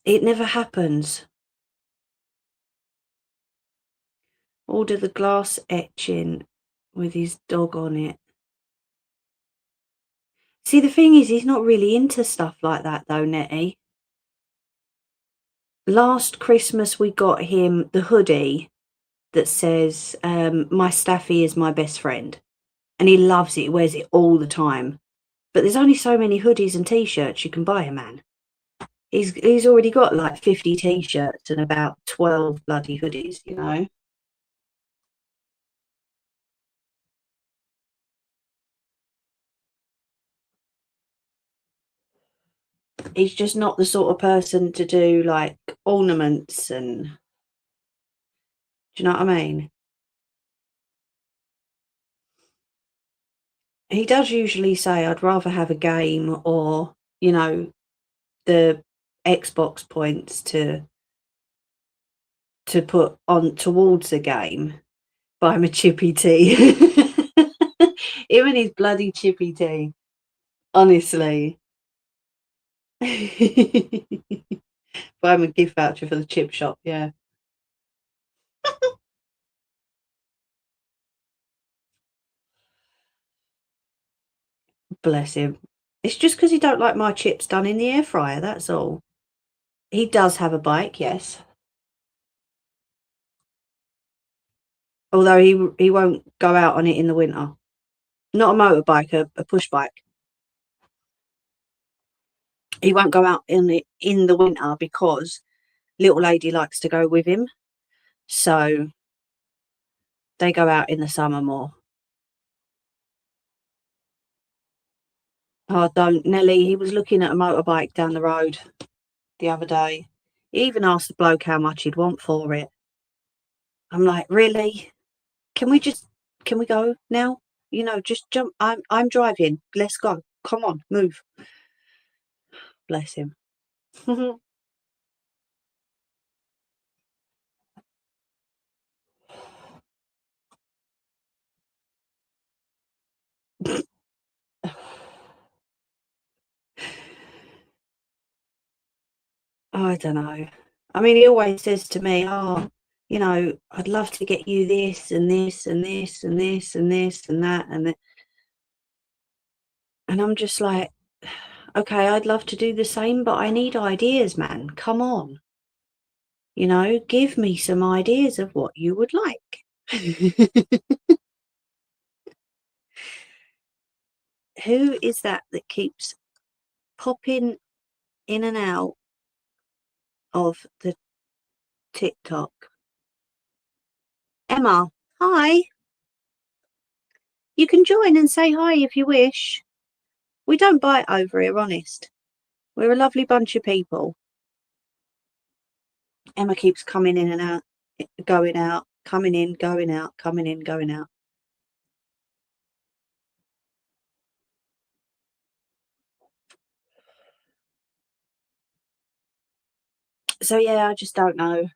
it never happens. Order the glass etching with his dog on it. See, the thing is, he's not really into stuff like that though, Nettie. Last Christmas we got him the hoodie that says, my Staffy is my best friend. And he loves it, he wears it all the time. But there's only so many hoodies and t-shirts you can buy a man. He's already got like 50 t-shirts and about 12 bloody hoodies, you know. He's just not the sort of person to do like ornaments and, do you know what I mean? He does usually say, I'd rather have a game or, you know, the Xbox points to put on towards the game. Buy him a chippy tea. Him and his bloody chippy tea. Honestly. Buy him a gift voucher for the chip shop, yeah. Bless him. It's just because he don't like my chips done in the air fryer, that's all. He does have a bike, yes. Although he won't go out on it in the winter. Not a motorbike, a push bike. He won't go out in it in the winter because little lady likes to go with him. So they go out in the summer more. Oh, don't, Nelly. He was looking at a motorbike down the road the other day. He even asked the bloke how much he'd want for it. I'm like, really? Can we go now? You know, just jump. I'm driving. Let's go. Come on, move. Bless him. I don't know. I mean, he always says to me, "Oh, you know, I'd love to get you this and this and this and this and this and that and I'm just like, okay, I'd love to do the same, but I need ideas, man. Come on, you know, give me some ideas of what you would like." Who is that keeps popping in and out of the TikTok? Emma, hi. You can join and say hi if you wish. We don't bite over here, honest. We're a lovely bunch of people. Emma keeps coming in and out, going out, coming in, going out, coming in, going out. So yeah, I just don't know.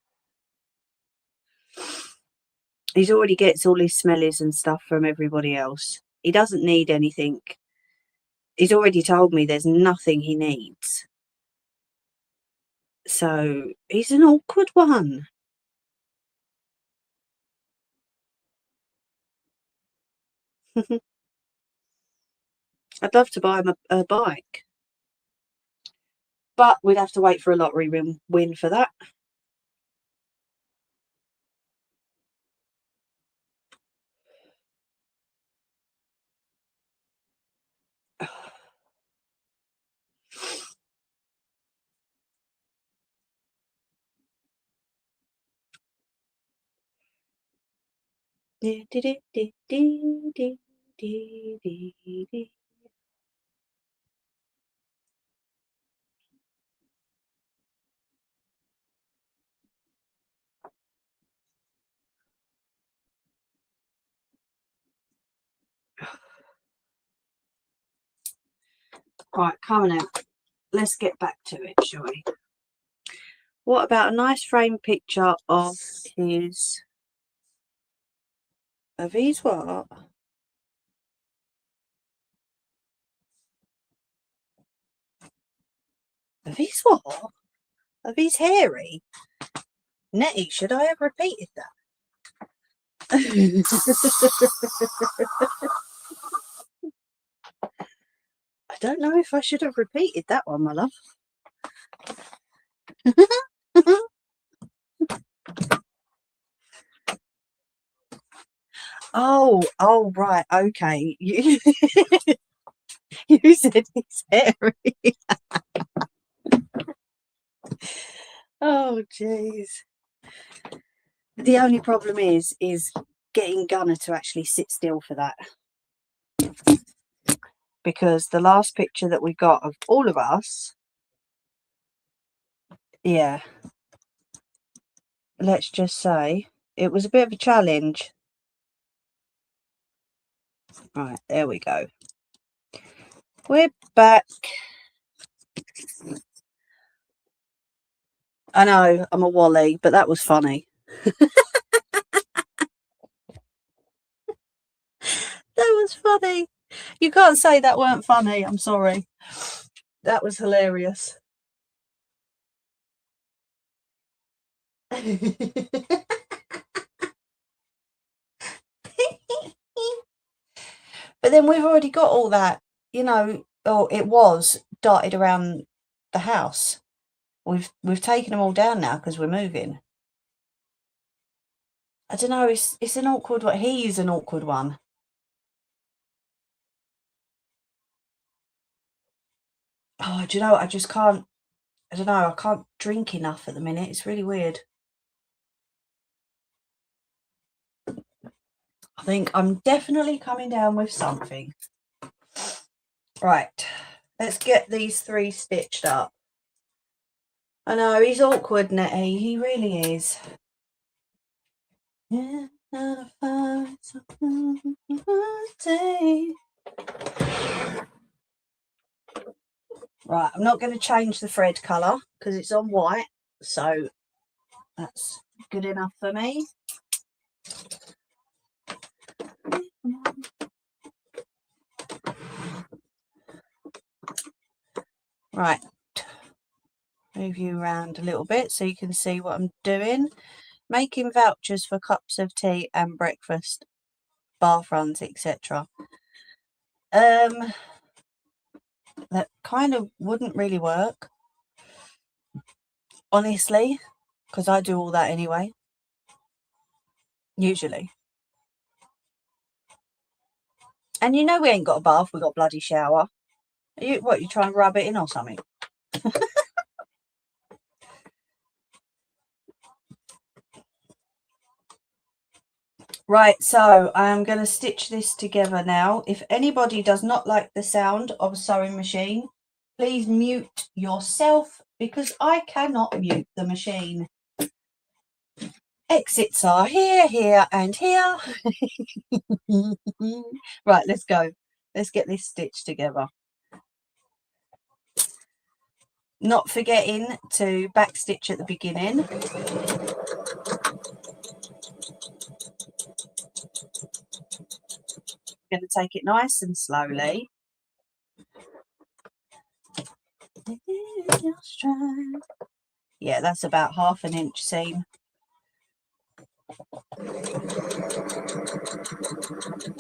He's already gets all his smellies and stuff from everybody else. He doesn't need anything. He's already told me there's nothing he needs. So he's an awkward one. I'd love to buy him a bike, but we'd have to wait for a lottery win for that. Right, coming out. Let's get back to it, shall we? What about a nice framed picture of his... Of his what? Of his what? Of his hairy? Nettie, should I have repeated that? I don't know if I should have repeated that one, my love. Oh, right, okay. You, you said it's hairy. Oh, jeez. The only problem is getting Gunner to actually sit still for that. Because the last picture that we got of all of us, yeah, let's just say it was a bit of a challenge. Right, there we go. We're back. I know, I'm a Wally, but that was funny. That was funny. You can't say that weren't funny. I'm sorry. That was hilarious. But then we've already got all that, you know, or it was darted around the house. We've taken them all down now because we're moving. I don't know, it's an awkward one. He's an awkward one. Oh, do you know, I just can't, I don't know, I can't drink enough at the minute. It's really weird. I think I'm definitely coming down with something. Right, let's get these 3 stitched up. I know, he's awkward, Nettie. He really is. Yeah, right, I'm not going to change the thread colour because it's on white, so that's good enough for me. Right, move you around a little bit so you can see what I'm doing. Making vouchers for cups of tea and breakfast, bath runs, etc. That kind of wouldn't really work, honestly, because I do all that anyway, usually. And you know we ain't got a bath, we got a bloody shower. You trying to rub it in or something? Right, so I'm going to stitch this together now. If anybody does not like the sound of a sewing machine, please mute yourself because I cannot mute the machine. Exits are here, here and here. Right, let's go. Let's get this stitched together. Not forgetting to back stitch at the beginning. Going to take it nice and slowly. Yeah, that's about 1/2 inch seam.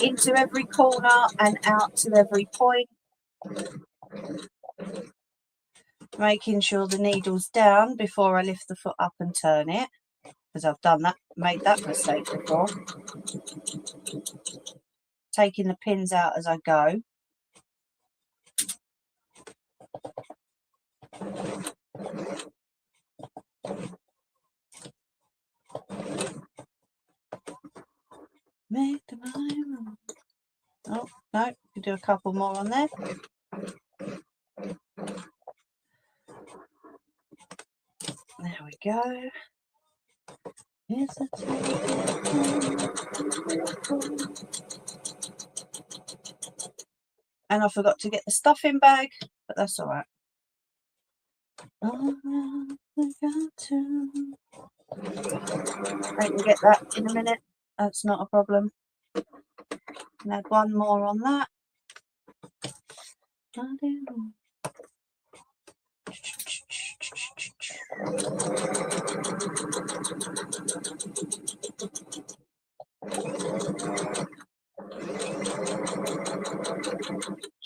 Into every corner and out to every point. Making sure the needle's down before I lift the foot up and turn it, because I've done that, made that mistake before. Taking the pins out as I go. Make the mind. Oh, no, we do a couple more on there. There we go. And I forgot to get the stuffing bag, but that's all right. I can get that in a minute. That's not a problem. And add one more on that.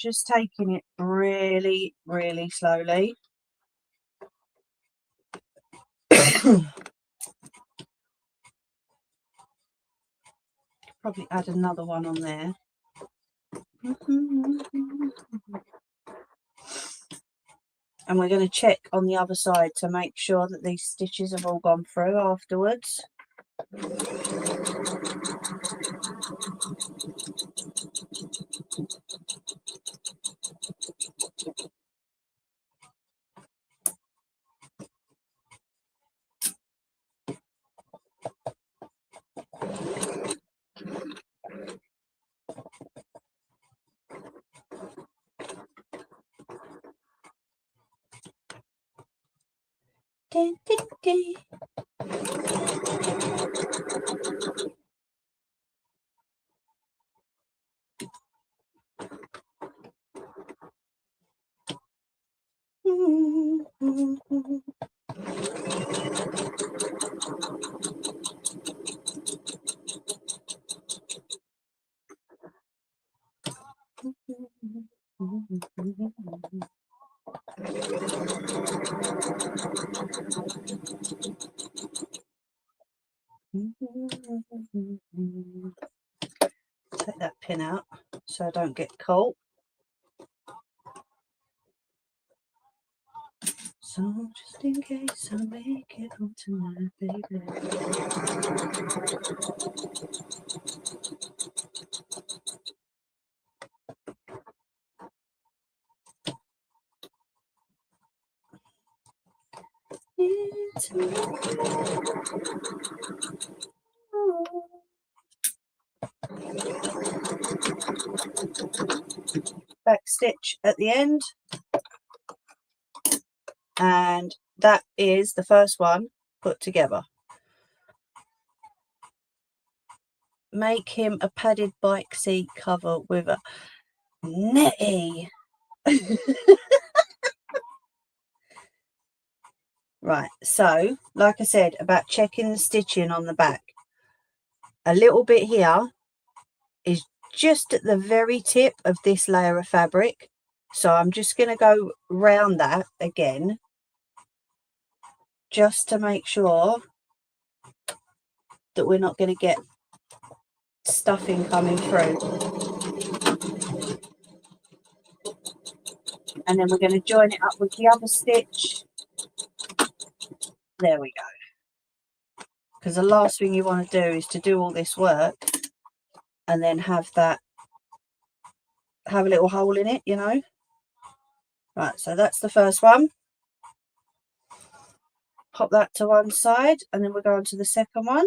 Just taking it really, really slowly. Probably add another one on there. And we're going to check on the other side to make sure that these stitches have all gone through afterwards. Dun, dun, dun. Take that pin out so I don't get caught. So just in case I make it home tonight, baby. Back stitch at the end, and that is the first one put together. Make him a padded bike seat cover with a netty. Right, so like I said about checking the stitching on the back, a little bit here is just at the very tip of this layer of fabric, so I'm just going to go round that again just to make sure that we're not going to get stuffing coming through. And then we're going to join it up with the other stitch. There we go. Because the last thing you want to do is to do all this work and then have a little hole in it, you know. Right, so that's the first one. Pop that to one side, and then we'll go on to the second one.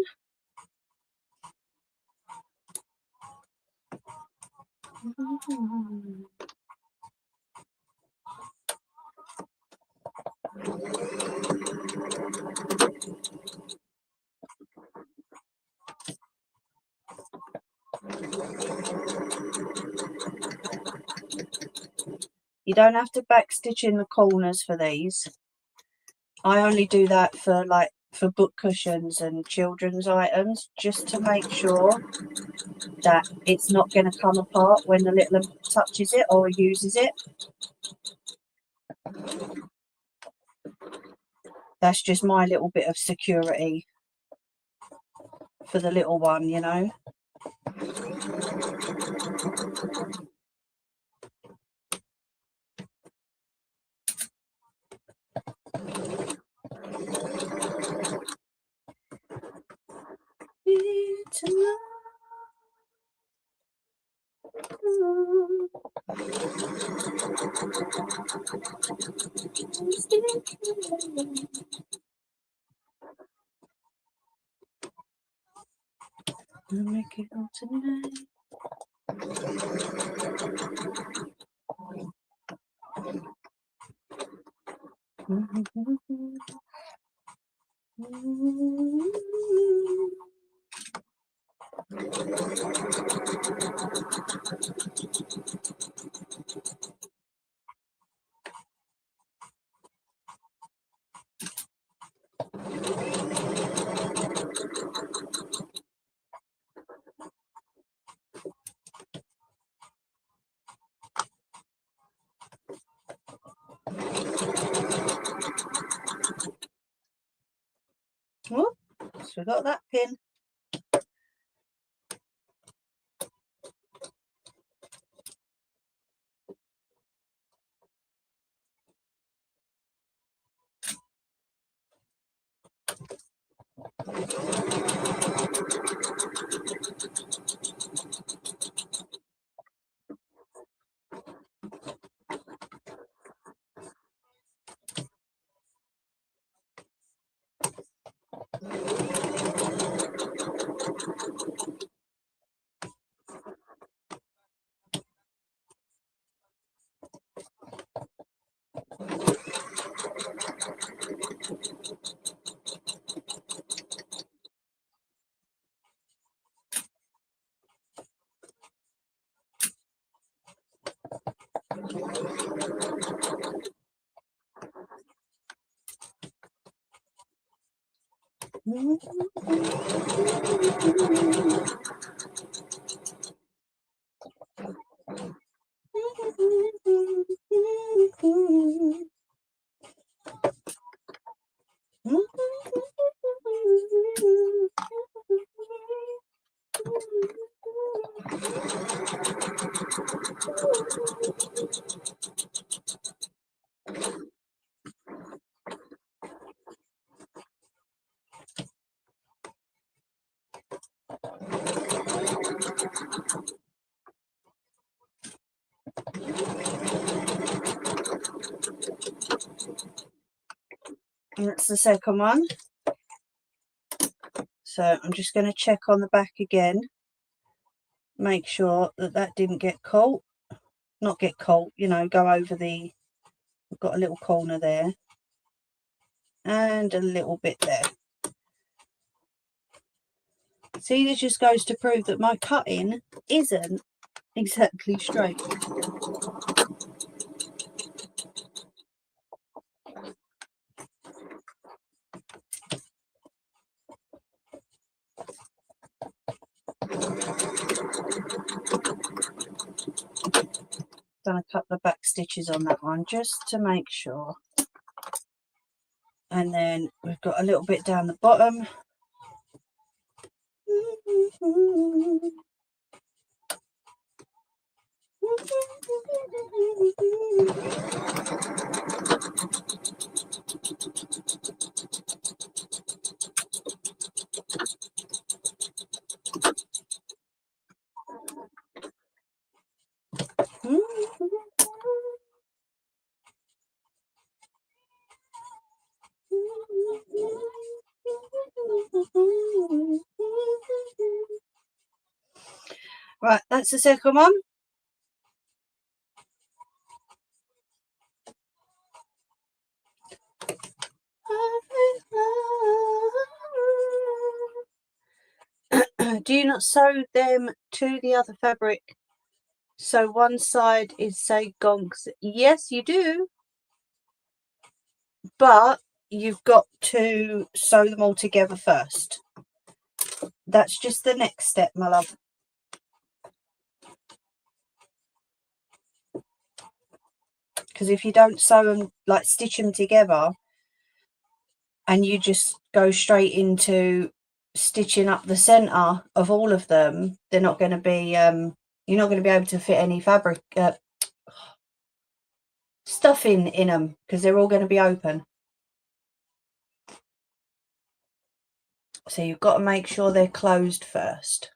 You don't have to backstitch in the corners for these. I only do that for book cushions and children's items, just to make sure that it's not going to come apart when the little one touches it or uses it. That's just my little bit of security for the little one, you know. I'll make it all tonight. we got that pin. And that's the second one. So I'm just going to check on the back again, make sure that that didn't get caught, not get caught, you know, go over the, we've got a little corner there and a little bit there. See, this just goes to prove that my cutting isn't exactly straight. Done a couple of back stitches on that one just to make sure. And then we've got a little bit down the bottom. Right, that's the second one. Do you not sew them to the other fabric? So one side is, say, gonks. Yes, you do. But you've got to sew them all together first. That's just the next step, my love. Because if you don't sew them, like stitch them together, and you just go straight into stitching up the center of all of them, they're not going to be you're not going to be able to fit any fabric stuffing in them, because they're all going to be open. So you've got to make sure they're closed first.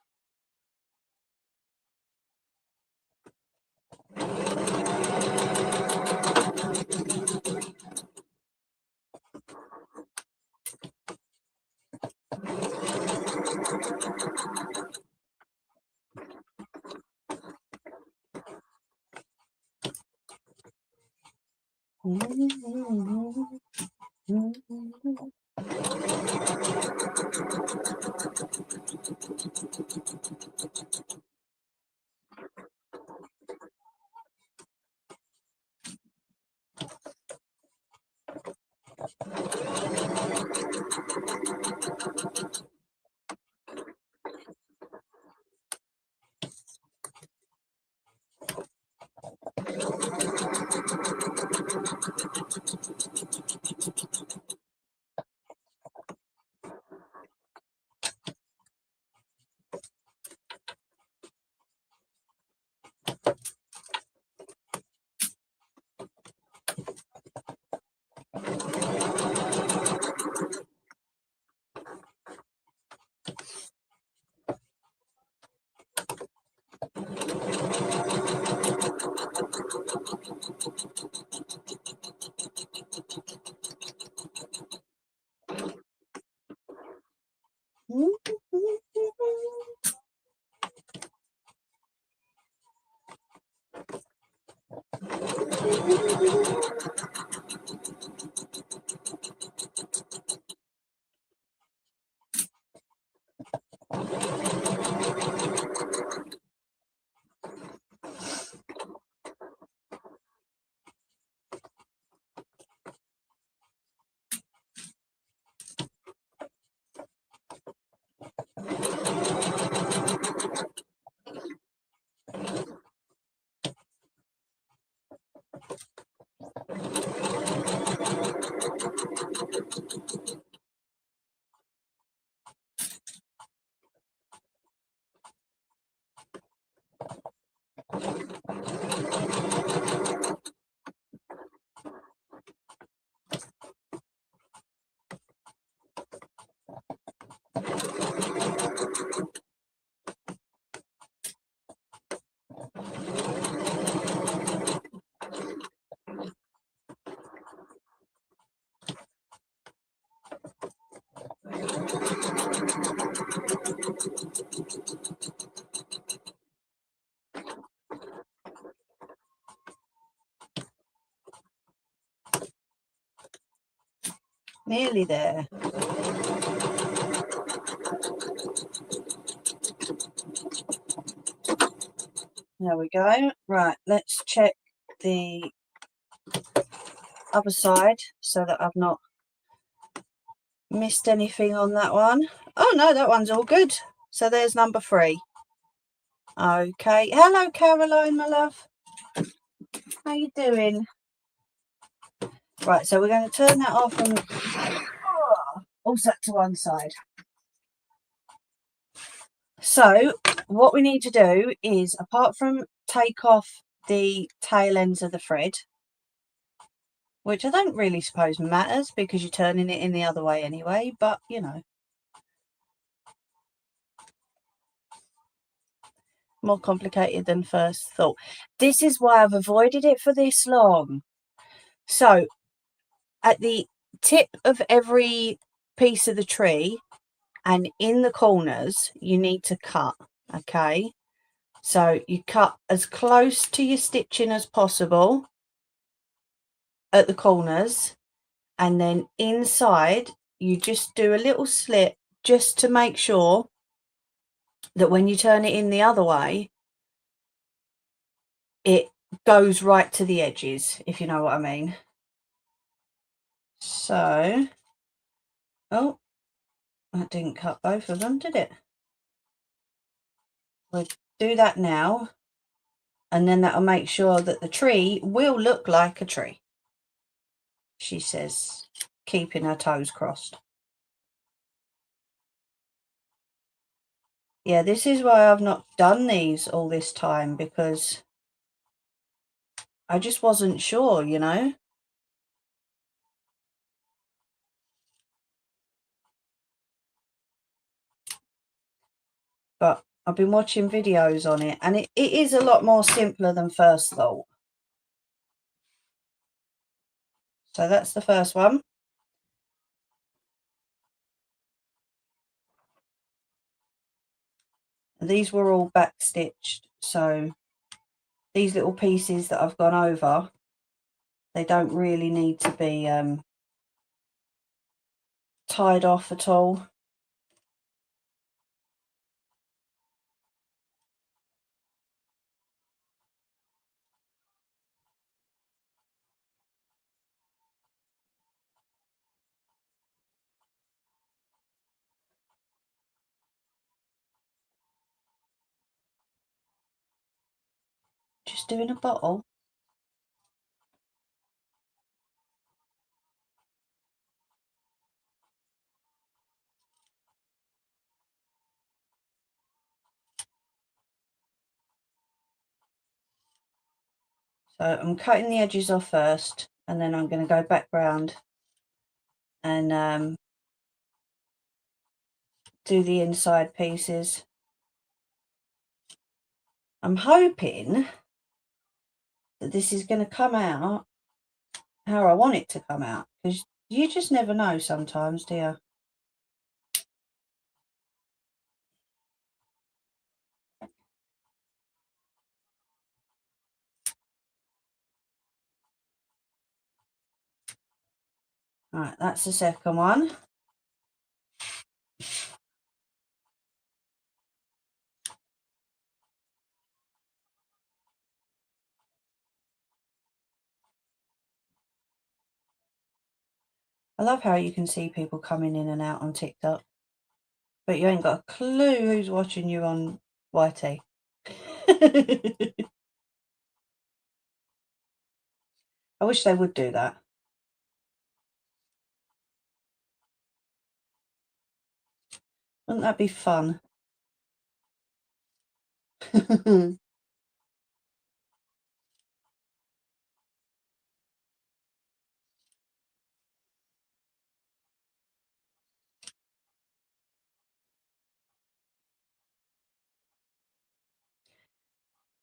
Nearly there. There we go. Right, let's check the other side so that I've not missed anything on that one. Oh no, that one's all good. So there's number 3. Okay. Hello, Caroline, my love. How you doing? Right, so we're going to turn that off and all set to one side. So what we need to do is, apart from take off the tail ends of the thread, which I don't really suppose matters because you're turning it in the other way anyway, but you know, more complicated than first thought. This is why I've avoided it for this long. So at the tip of every piece of the tree and in the corners, you need to cut. Okay, so you cut as close to your stitching as possible at the corners, and then inside you just do a little slit just to make sure that when you turn it in the other way, it goes right to the edges, if you know what I mean. So, oh, that didn't cut both of them, did it? We'll do that now, and then that'll make sure that the tree will look like a tree, she says, keeping her toes crossed. Yeah, this is why I've not done these all this time, because I just wasn't sure, you know. But I've been watching videos on it, and it is a lot more simpler than first thought. So that's the first one. These were all back stitched, so these little pieces that I've gone over, they don't really need to be tied off at all. Just doing a bottle. So I'm cutting the edges off first, and then I'm going to go back round and do the inside pieces. I'm hoping that this is going to come out how I want it to come out, because you just never know sometimes, do you? Right, that's the second one. I love how you can see people coming in and out on TikTok, but you ain't got a clue who's watching you on YT. I wish they would do that. Wouldn't that be fun?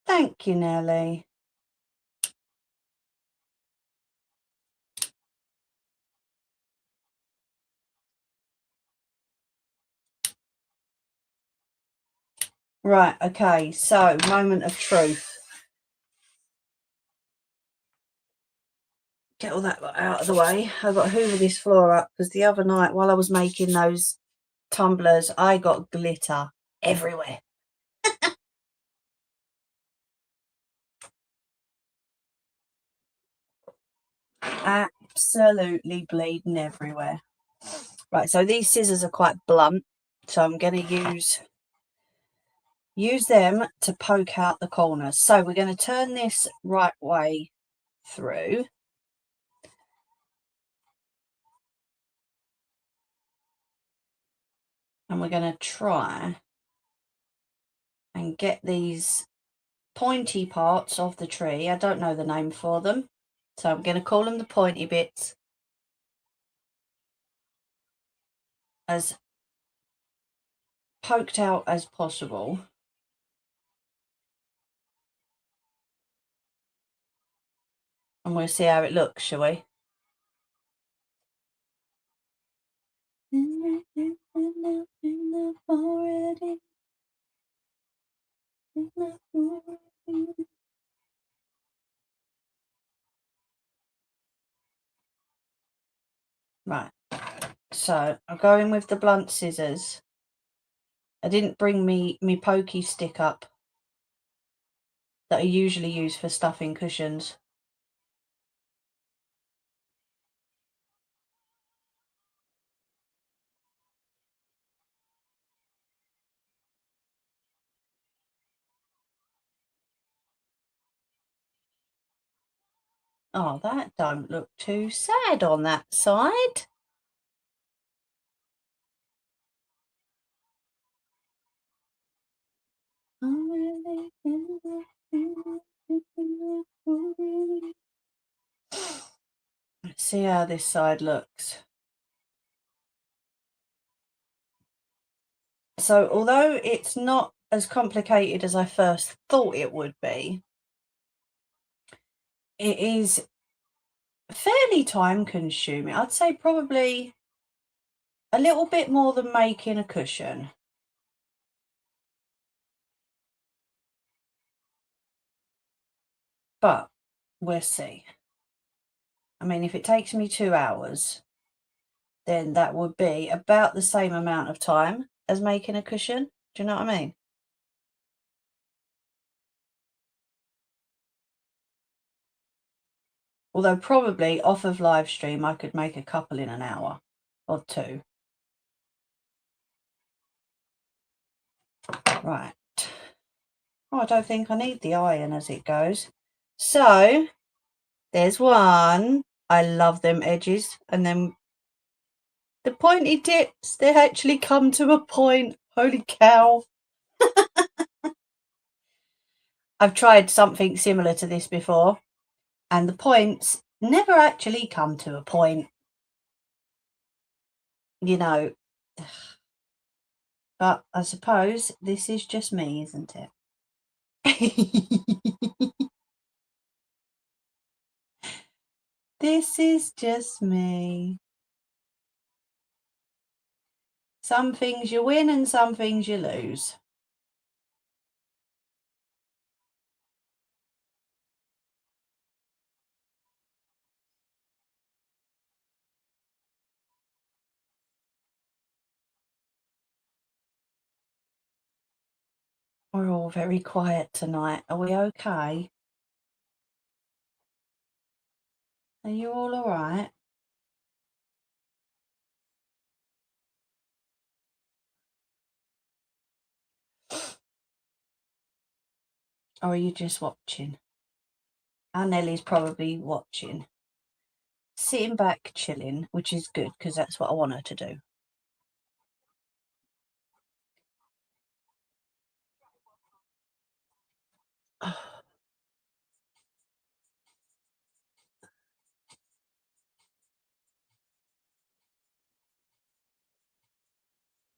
Thank you, Nelly. Right, okay, so moment of truth. Get all that out of the way. I've got to hoover this floor up because the other night while I was making those tumblers, I got glitter everywhere. Absolutely bleeding everywhere. Right, so these scissors are quite blunt, so I'm going to use them to poke out the corners. So we're going to turn this right way through. And we're going to try and get these pointy parts of the tree. I don't know the name for them, so I'm going to call them the pointy bits, as poked out as possible. And we'll see how it looks, shall we? Right, so I'm going with the blunt scissors. I didn't bring me pokey stick up that I usually use for stuffing cushions. Oh, that don't look too sad on that side. Let's see how this side looks. So although it's not as complicated as I first thought it would be, it is fairly time consuming. I'd say probably a little bit more than making a cushion. But we'll see. I mean, if it takes me 2 hours, then that would be about the same amount of time as making a cushion. Do you know what I mean? Although probably off of live stream, I could make a couple in an hour or two. Right. Oh, I don't think I need the iron as it goes. So there's one. I love them edges. And then the pointy tips, they actually come to a point. Holy cow. I've tried something similar to this before, and the points never actually come to a point. You know, but I suppose this is just me, isn't it? This is just me. Some things you win and some things you lose. We're all very quiet tonight. Are we okay? Are you all alright? Or are you just watching? Our Nellie's probably watching. Sitting back, chilling, which is good because that's what I want her to do.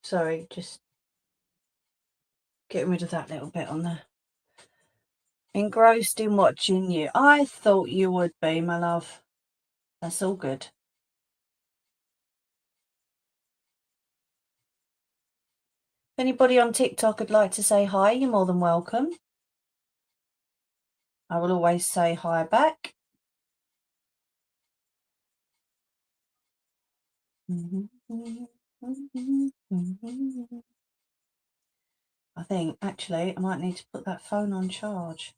Sorry, just getting rid of that little bit on there. Engrossed in watching you. I thought you would be, my love. That's all good. If anybody on TikTok would like to say hi, you're more than welcome. I will always say hi back. I think, actually, I might need to put that phone on charge.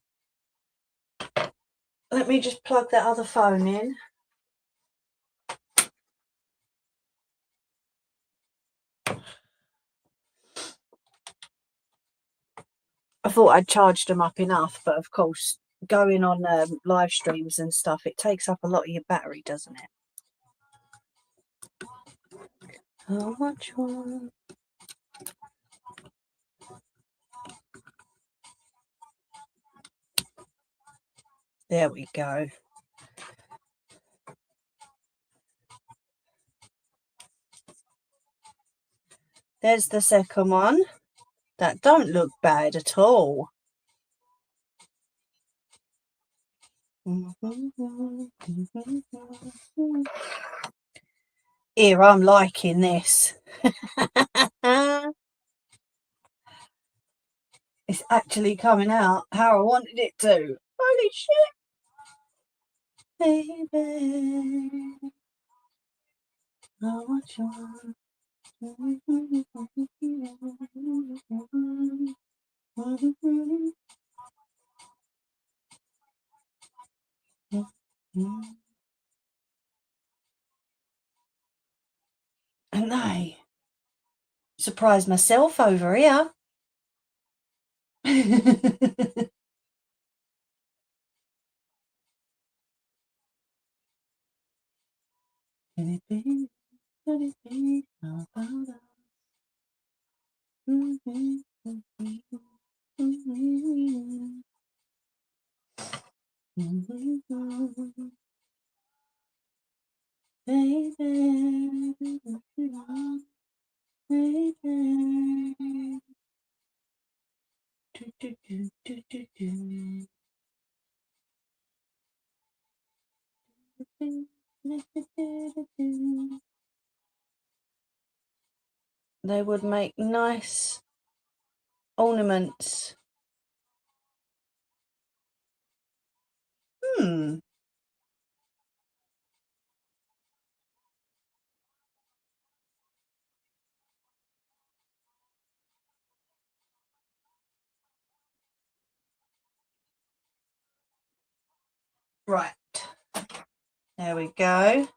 Let me just plug that other phone in. I thought I'd charged them up enough, but of course, going on live streams and stuff, it takes up a lot of your battery, doesn't it? How much more? There we go. There's the second one. That don't look bad at all. Here, I'm liking this. It's actually coming out how I wanted it to. Holy shit. Baby, how much you want? And I surprised myself over here. They would make nice ornaments. Right. There we go.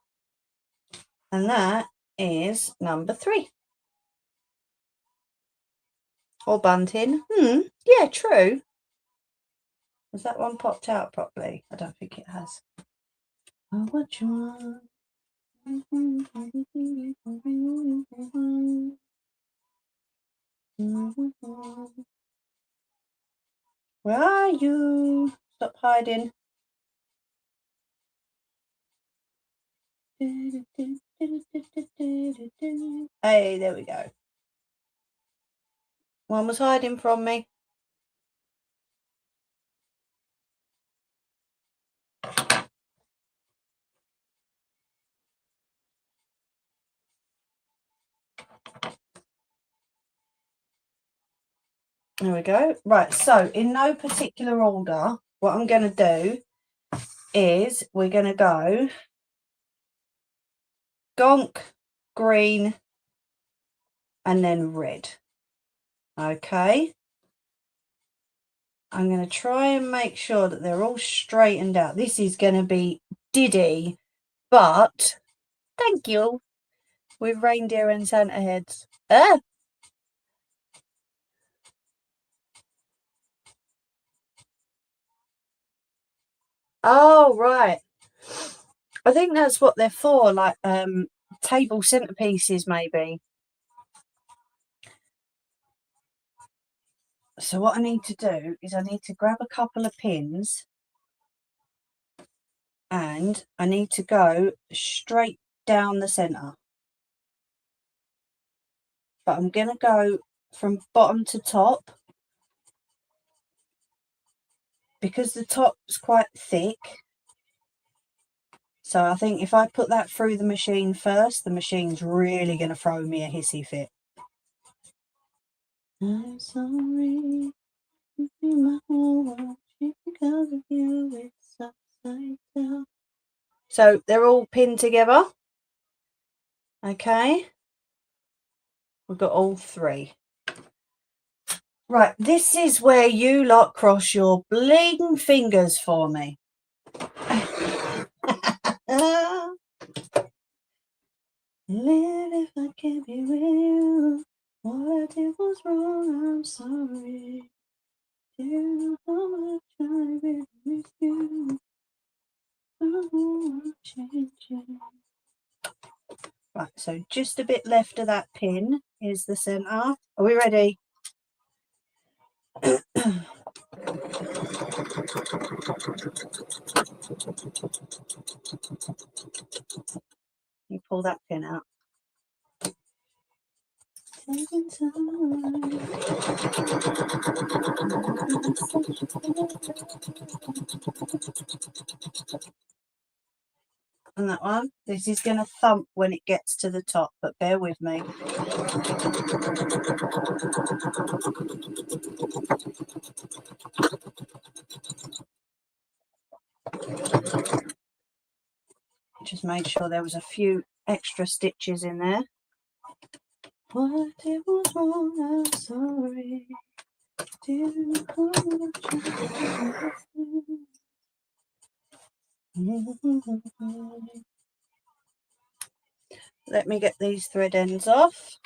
And that is number 3. Or bunting. Yeah, true. Has that one popped out properly? I don't think it has. Oh, what you want? Where are you? Stop hiding. Hey, there we go. One was hiding from me. There we go. Right, so in no particular order, what I'm going to do is we're going to go gonk, green, and then red. Okay. I'm going to try and make sure that they're all straightened out. This is going to be diddy, but thank you, with reindeer and Santa heads. Ah! Oh, right. I think that's what they're for, like table centerpieces, maybe. So what I need to do is I need to grab a couple of pins and I need to go straight down the center. But I'm going to go from bottom to top because the top's quite thick. So I think if I put that through the machine first, the machine's really going to throw me a hissy fit. I'm sorry, my whole world because of you, it's upside down. So they're all pinned together. Okay. We've got all three. Right, this is where you lot cross your bleeding fingers for me. Live if I can't be with you. All I did was wrong, I'm sorry. You know how much I really miss you. Oh, change it. Right, so just a bit left of that pin is the centre. Are we ready? You pull that pin out. Taking time. And that one, this is going to thump when it gets to the top, but bear with me. Just made sure there was a few extra stitches in there. What it was wrong, I'm sorry. Let me get these thread ends off.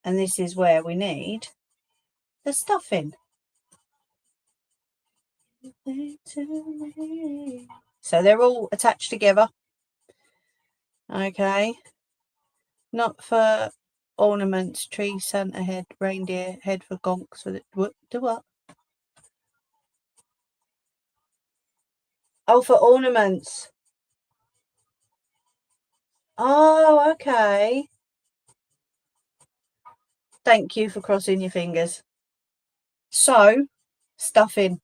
And this is where we need the stuffing. So they're all attached together. Okay. Not for ornaments, tree, Santa head, reindeer head for gonks. For the what? Do what? Oh, for ornaments. Oh, okay. Thank you for crossing your fingers. So, stuffing.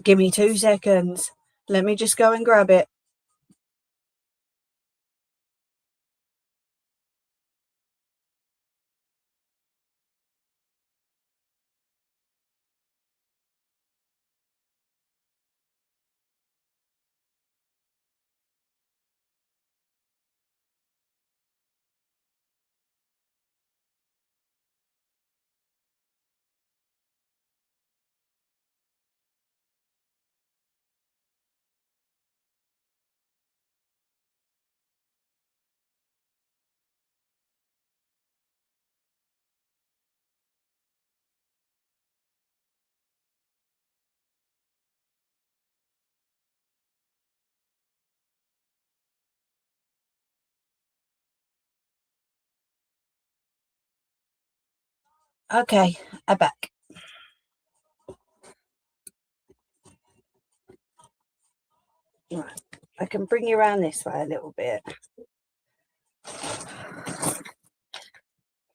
Give me 2 seconds. Let me just go and grab it. Okay, I'm back. Right, I can bring you around this way a little bit.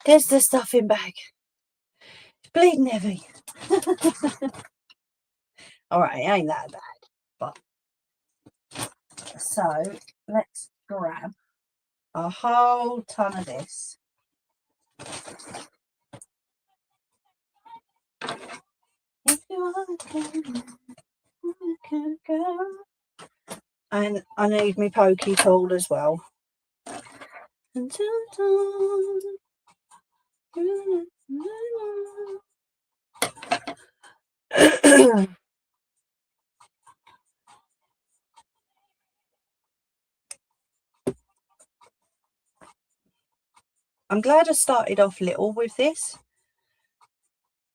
There's the stuffing bag. It's bleeding heavy. All right, it ain't that bad, but so let's grab a whole ton of this. If you want to And I need my pokey tool as well. I'm glad I started off little with this,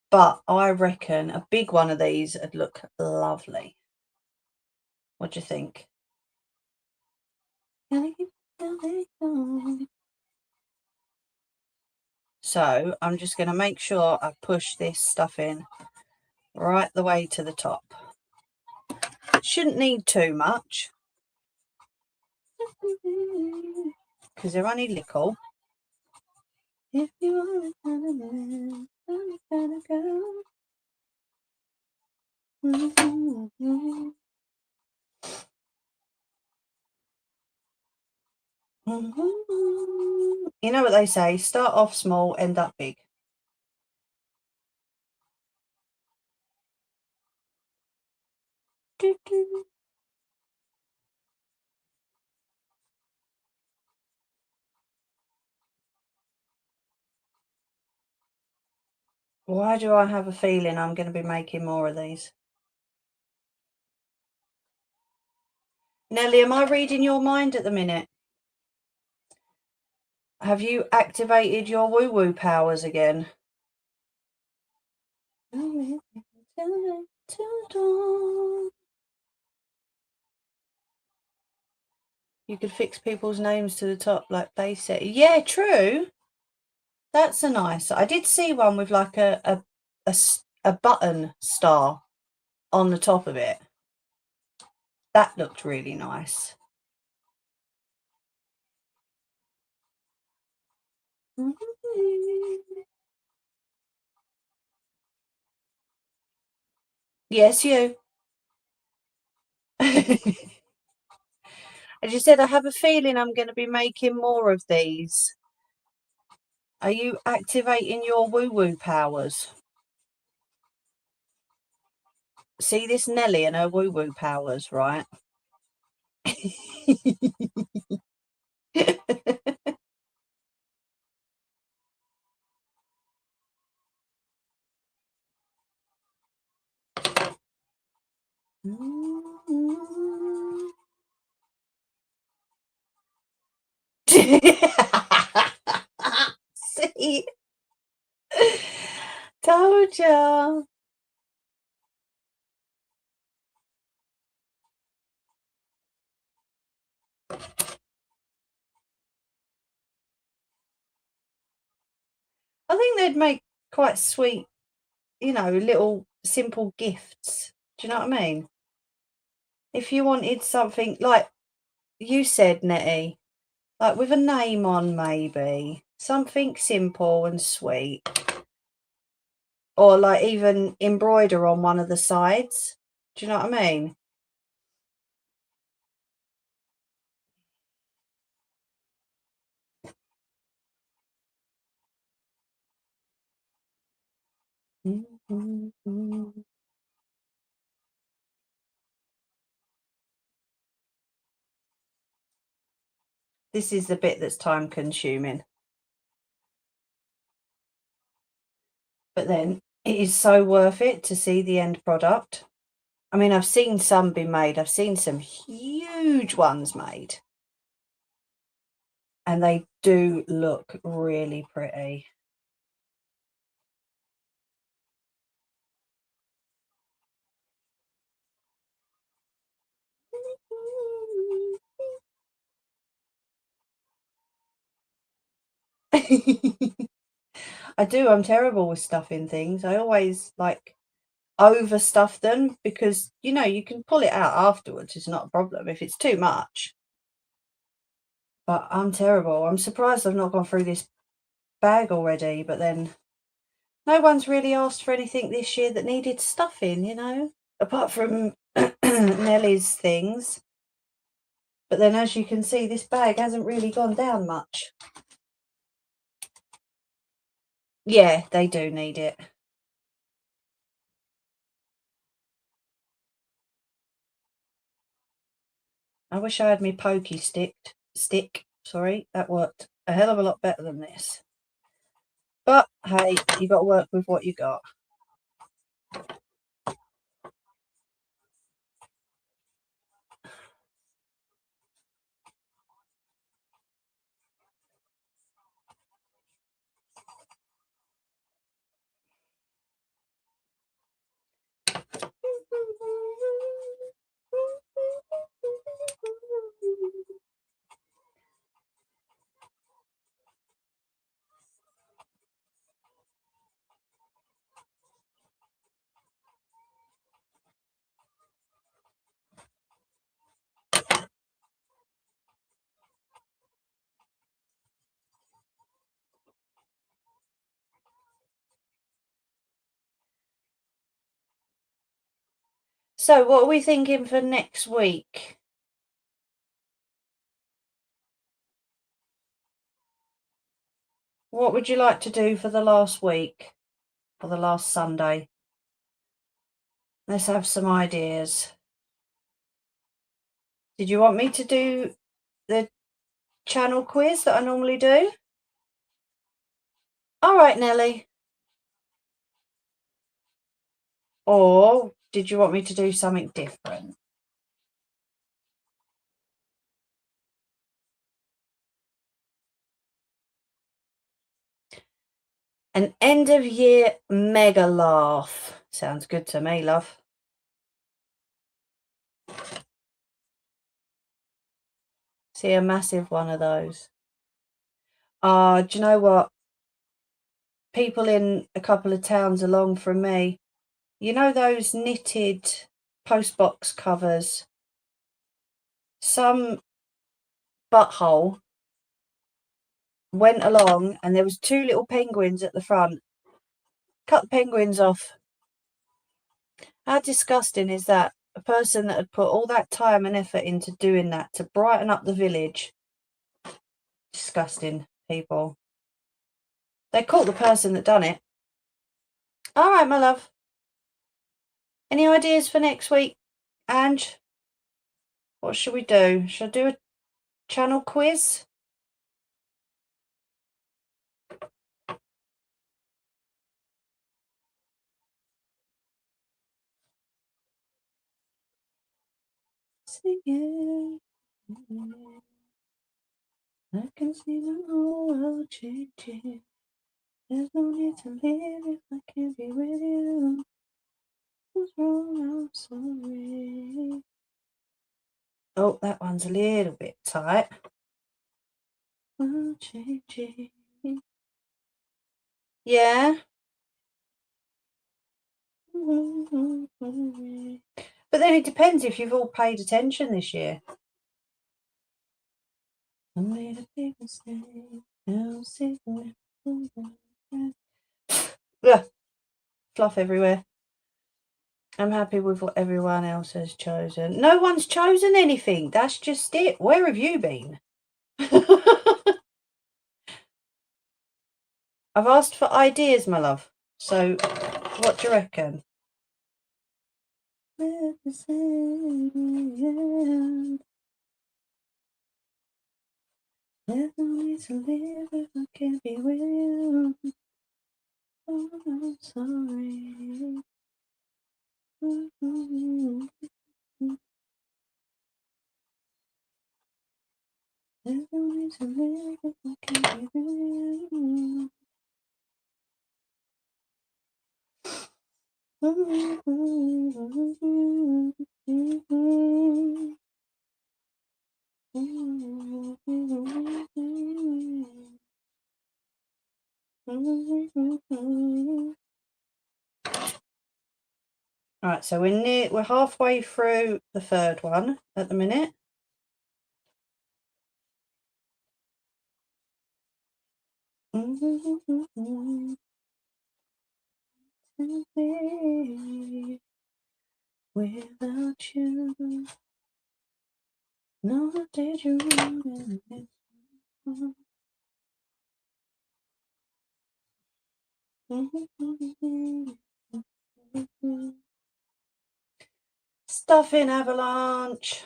but I reckon a big one of these would look lovely. What do you think? So I'm just going to make sure I push this stuff in right the way to the top. Shouldn't need too much because they're only little. If you want to go. You know what they say, start off small, end up big. Why do I have a feeling I'm going to be making more of these? Nelly, am I reading your mind at the minute? Have you activated your woo-woo powers again? You could fix people's names to the top like they said. Yeah, true. That's a nice. I did see one with like a button star on the top of it. That looked really nice. Yes, you. As you said, I have a feeling I'm going to be making more of these. Are you activating your woo-woo powers? See this Nelly and her woo-woo powers, right? See? Told ya. I think they'd make quite sweet, you know, little simple gifts. Do you know what I mean? If you wanted something like you said, Nettie, like with a name on, maybe something simple and sweet, or like even embroider on one of the sides. Do you know what I mean? This is the bit that's time consuming, but then it is so worth it to see the end product. I mean, I've seen some be made. I've seen some huge ones made, and they do look really pretty. I do. I'm terrible with stuffing things. I always like overstuff them because, you know, you can pull it out afterwards. It's not a problem if it's too much. But I'm terrible. I'm surprised I've not gone through this bag already. But then no one's really asked for anything this year that needed stuffing, you know, apart from Nellie's things. But then, as you can see, this bag hasn't really gone down much. Yeah, they do need it. I wish I had my pokey stick. Sorry, that worked a hell of a lot better than this. But hey, you got to work with what you got. So what are we thinking for next week? What would you like to do for the last week? For the last Sunday? Let's have some ideas. Did you want me to do the channel quiz that I normally do? All right, Nelly. Or did you want me to do something different? An end of year mega laugh. Sounds good to me, love. See, a massive one of those. Do you know what? People in a couple of towns along from me, you know those knitted postbox covers? Some butthole went along and there was two little penguins at the front. Cut the penguins off. How disgusting is that? A person that had put all that time and effort into doing that to brighten up the village. Disgusting people. They caught the person that done it. All right, my love. Any ideas for next week, Ange? What should we do? Should I do a channel quiz? Singing. I can see the whole world changing. There's no need to live if I can't be with you. What's wrong? I'm sorry. Oh, that one's a little bit tight. World changing. Yeah. But then it depends if you've all paid attention this year. I made a big mistake. Now sitting Ugh, fluff everywhere. I'm happy with what everyone else has chosen. No one's chosen anything. That's just it. Where have you been? I've asked for ideas, my love. So, what do you reckon? There's no need to live if I can't be with you. Oh, I'm sorry. There's no need to live if I can't be with you. Right, so we're halfway through the third one at the minute. Without you, no, did you really? Stuffing avalanche.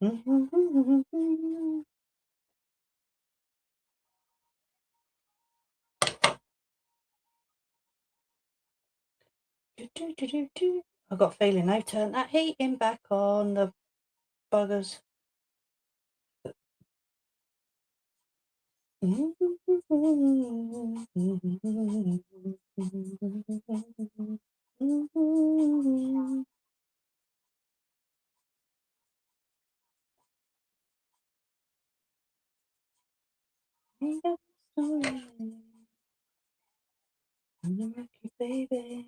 I've got a feeling they've turned that heating back on, the buggers. Baby,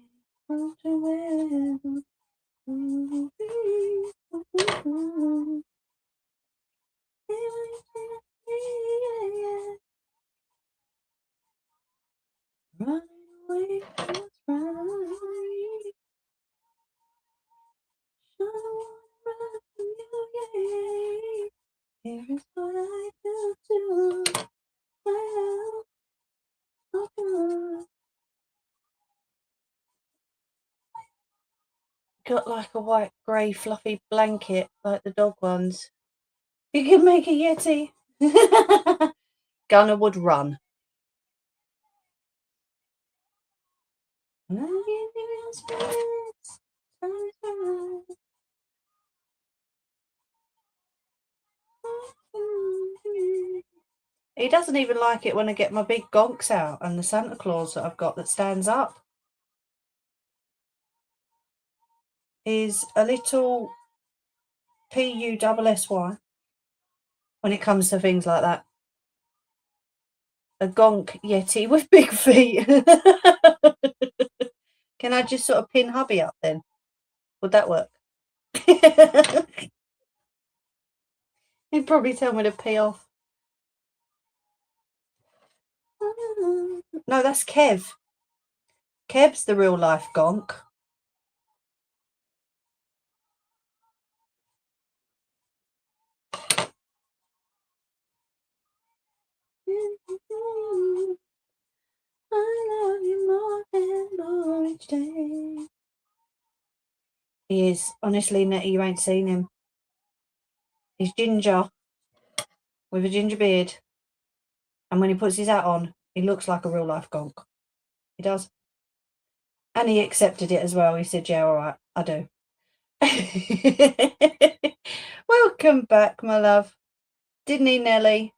running away from what's right. I don't wanna run from you, yeah. Here is what I do. Well, oh, got like a white, grey, fluffy blanket like the dog ones. You can make a Yeti. Gunner would run. He doesn't even like it when I get my big gonks out and the Santa Claus that I've got that stands up is a little PUSSY when it comes to things like that. A gonk Yeti with big feet. Can I just sort of pin hubby up then? Would that work? He'd probably tell me to pee off. No, that's Kev. Kev's the real life gonk. I love you more and more each day. He is. Honestly, Nettie, you ain't seen him. He's ginger with a ginger beard. And when he puts his hat on, he looks like a real life gonk. He does. And he accepted it as well. He said, yeah, all right, I do. Welcome back, my love. Didn't he, Nelly?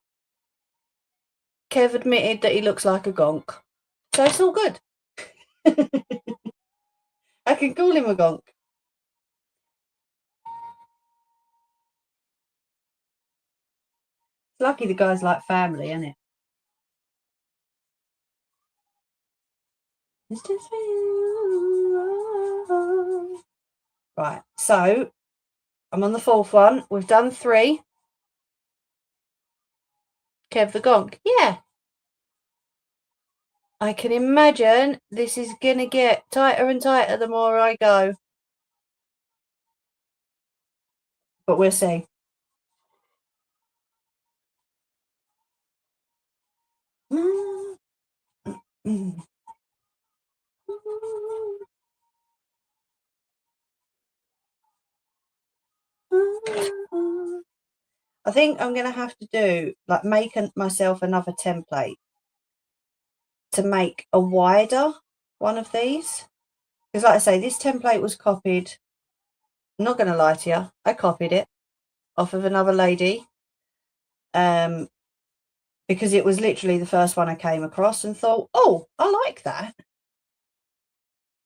Kev admitted that he looks like a gonk. So it's all good. I can call him a gonk. It's lucky the guy's like family, isn't it? It's just for you. Right, so I'm on the fourth one. We've done 3. Kev the gonk. Yeah. I can imagine this is going to get tighter and tighter the more I go. But we'll see. I think I'm going to have to do, like, make myself another template to make a wider one of these. Because like I say, this template was copied. I'm not going to lie to you. I copied it off of another lady. Because it was literally the first one I came across and thought, oh, I like that.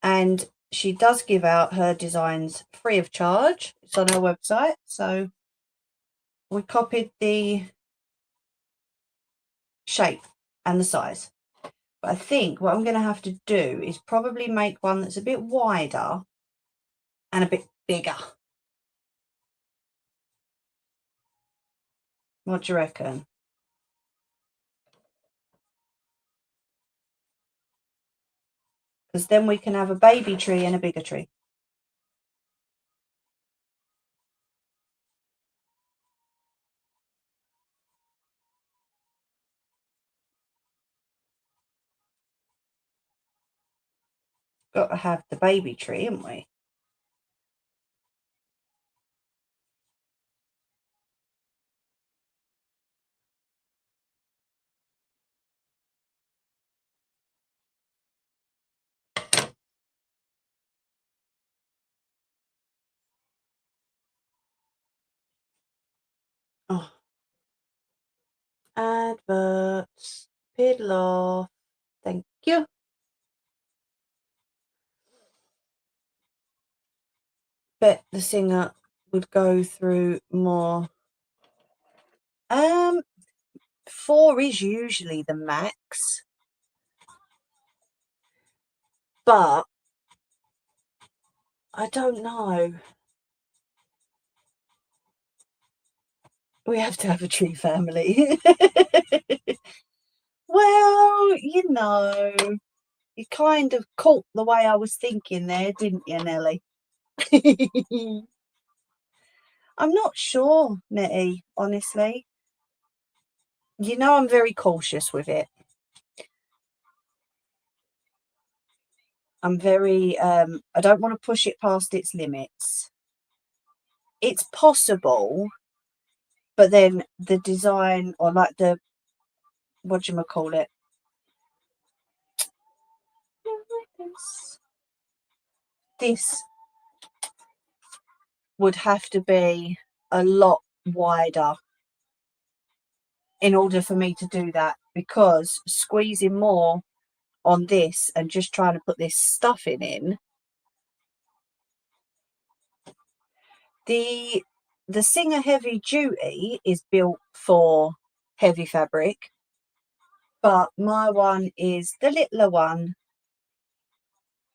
And she does give out her designs free of charge. It's on her website. So we copied the shape and the size. But I think what I'm going to have to do is probably make one that's a bit wider and a bit bigger. What do you reckon? Because then we can have a baby tree and a bigger tree. Got to have the baby tree, haven't we? Oh, adverts. Piddle off. Thank you. Bet the singer would go through more. 4 is usually the max, but I don't know. We have to have a tree family. Well, you kind of caught the way I was thinking there, didn't you, Nelly? I'm not sure, Nettie, honestly. I'm very cautious with it. I'm very, I don't want to push it past its limits. It's possible, but then the design, or like what do you call it? This would have to be a lot wider in order for me to do that, because squeezing more on this and just trying to put this stuffing in, the Singer Heavy Duty is built for heavy fabric, but my one is the littler one.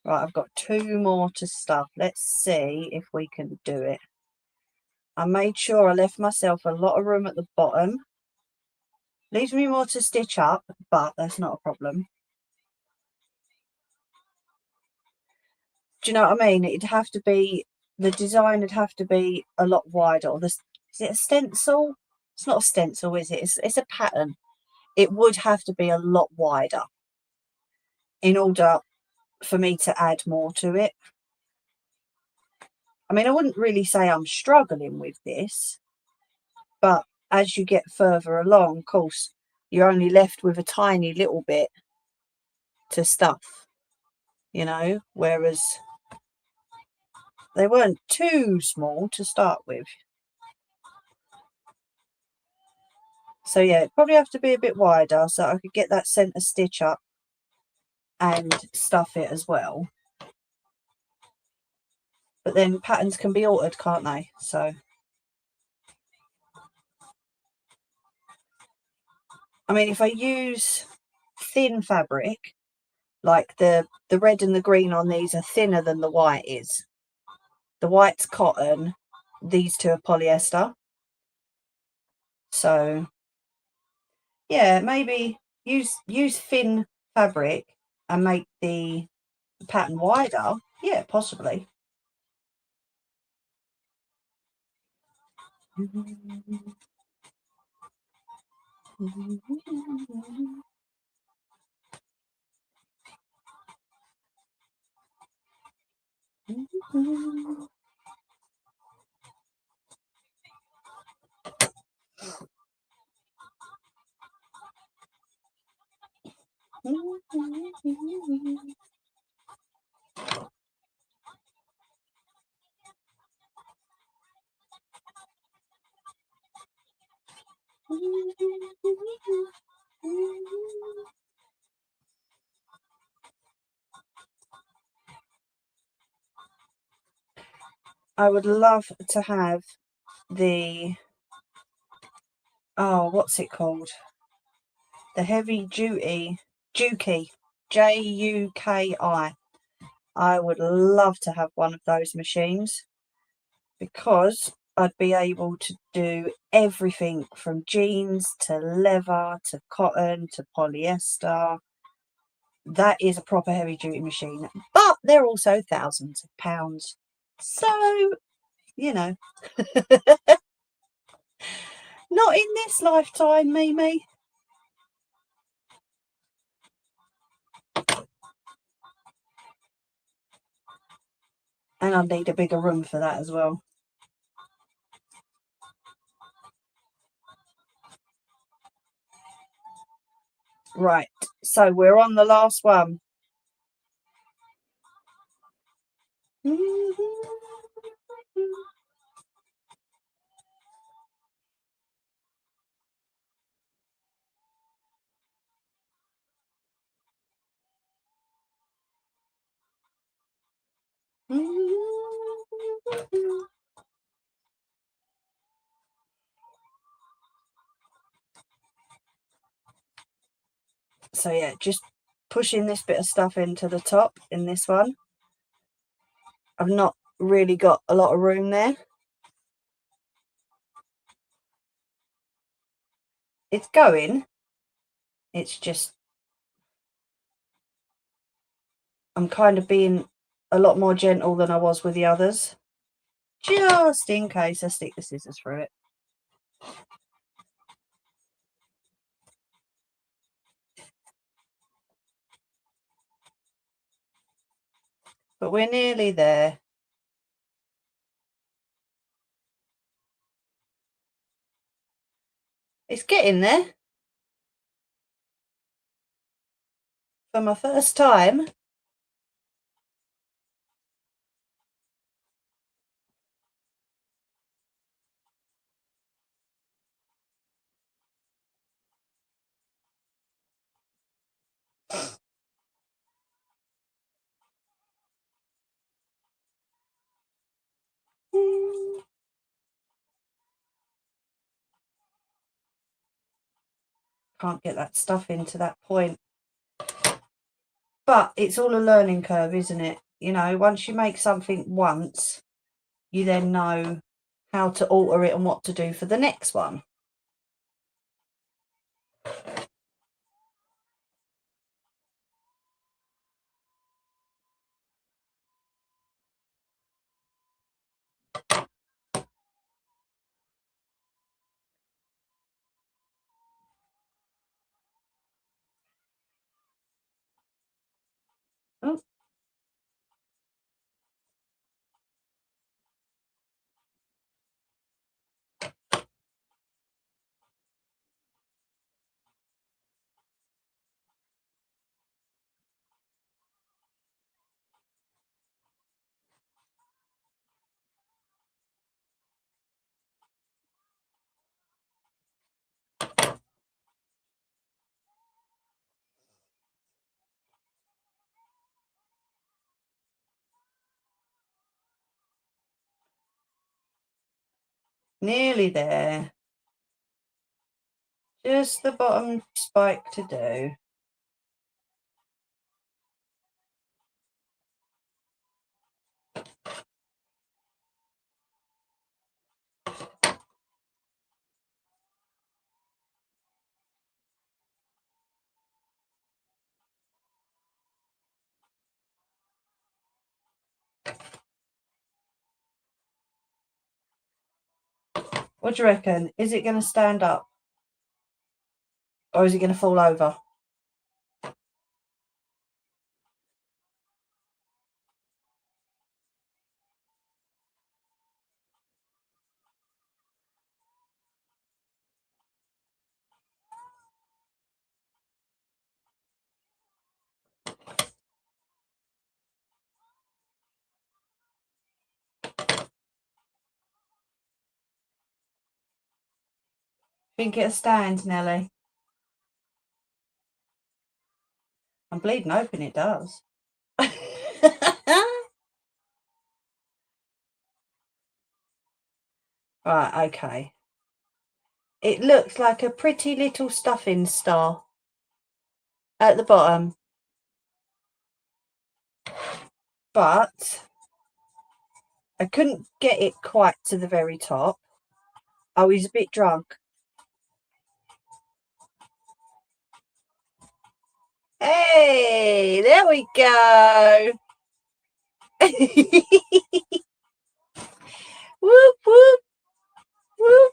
Right, I've got 2 more to stuff. Let's see if we can do it. I made sure I left myself a lot of room at the bottom. Leaves me more to stitch up, but that's not a problem. Do you know what I mean? It'd have to be, the design would have to be a lot wider. Or is it a stencil? It's not a stencil, is it? It's a pattern. It would have to be a lot wider in order for me to add more to it. I mean, I wouldn't really say I'm struggling with this, but as you get further along, of course, you're only left with a tiny little bit to stuff, whereas they weren't too small to start with. So yeah, it'd probably have to be a bit wider so I could get that centre stitch up and stuff it as well. But then patterns can be altered, can't they? So, I mean, if I use thin fabric, like the red and the green on these are thinner than the white is. The white's cotton, these 2 are polyester. So yeah, maybe use thin fabric and make the pattern wider. Yeah, possibly. I would love to have what's it called? The heavy duty Juki, Juki. I would love to have one of those machines, because I'd be able to do everything from jeans to leather to cotton to polyester. That is a proper heavy duty machine, but they're also thousands of pounds. So, not in this lifetime, Mimi. And I need a bigger room for that as well. Right, so we're on the last one. So yeah, just pushing this bit of stuff into the top in this one. I've not really got a lot of room there. It's going. It's just, I'm kind of being a lot more gentle than I was with the others. Just in case I stick the scissors through it. But we're nearly there. It's getting there. For my first time. Can't get that stuff into that point. But it's all a learning curve, isn't it? You know, once you make something once, you then know how to alter it and what to do for the next one. Oh. Nearly there. Just the bottom spike to do. What do you reckon? Is it going to stand up? Or is it going to fall over? Think it'll stand, Nelly? I'm bleeding open, it does. Right, okay. It looks like a pretty little stuffing star at the bottom. But I couldn't get it quite to the very top. I was a bit drunk. Hey, there we go. Whoop, whoop, whoop,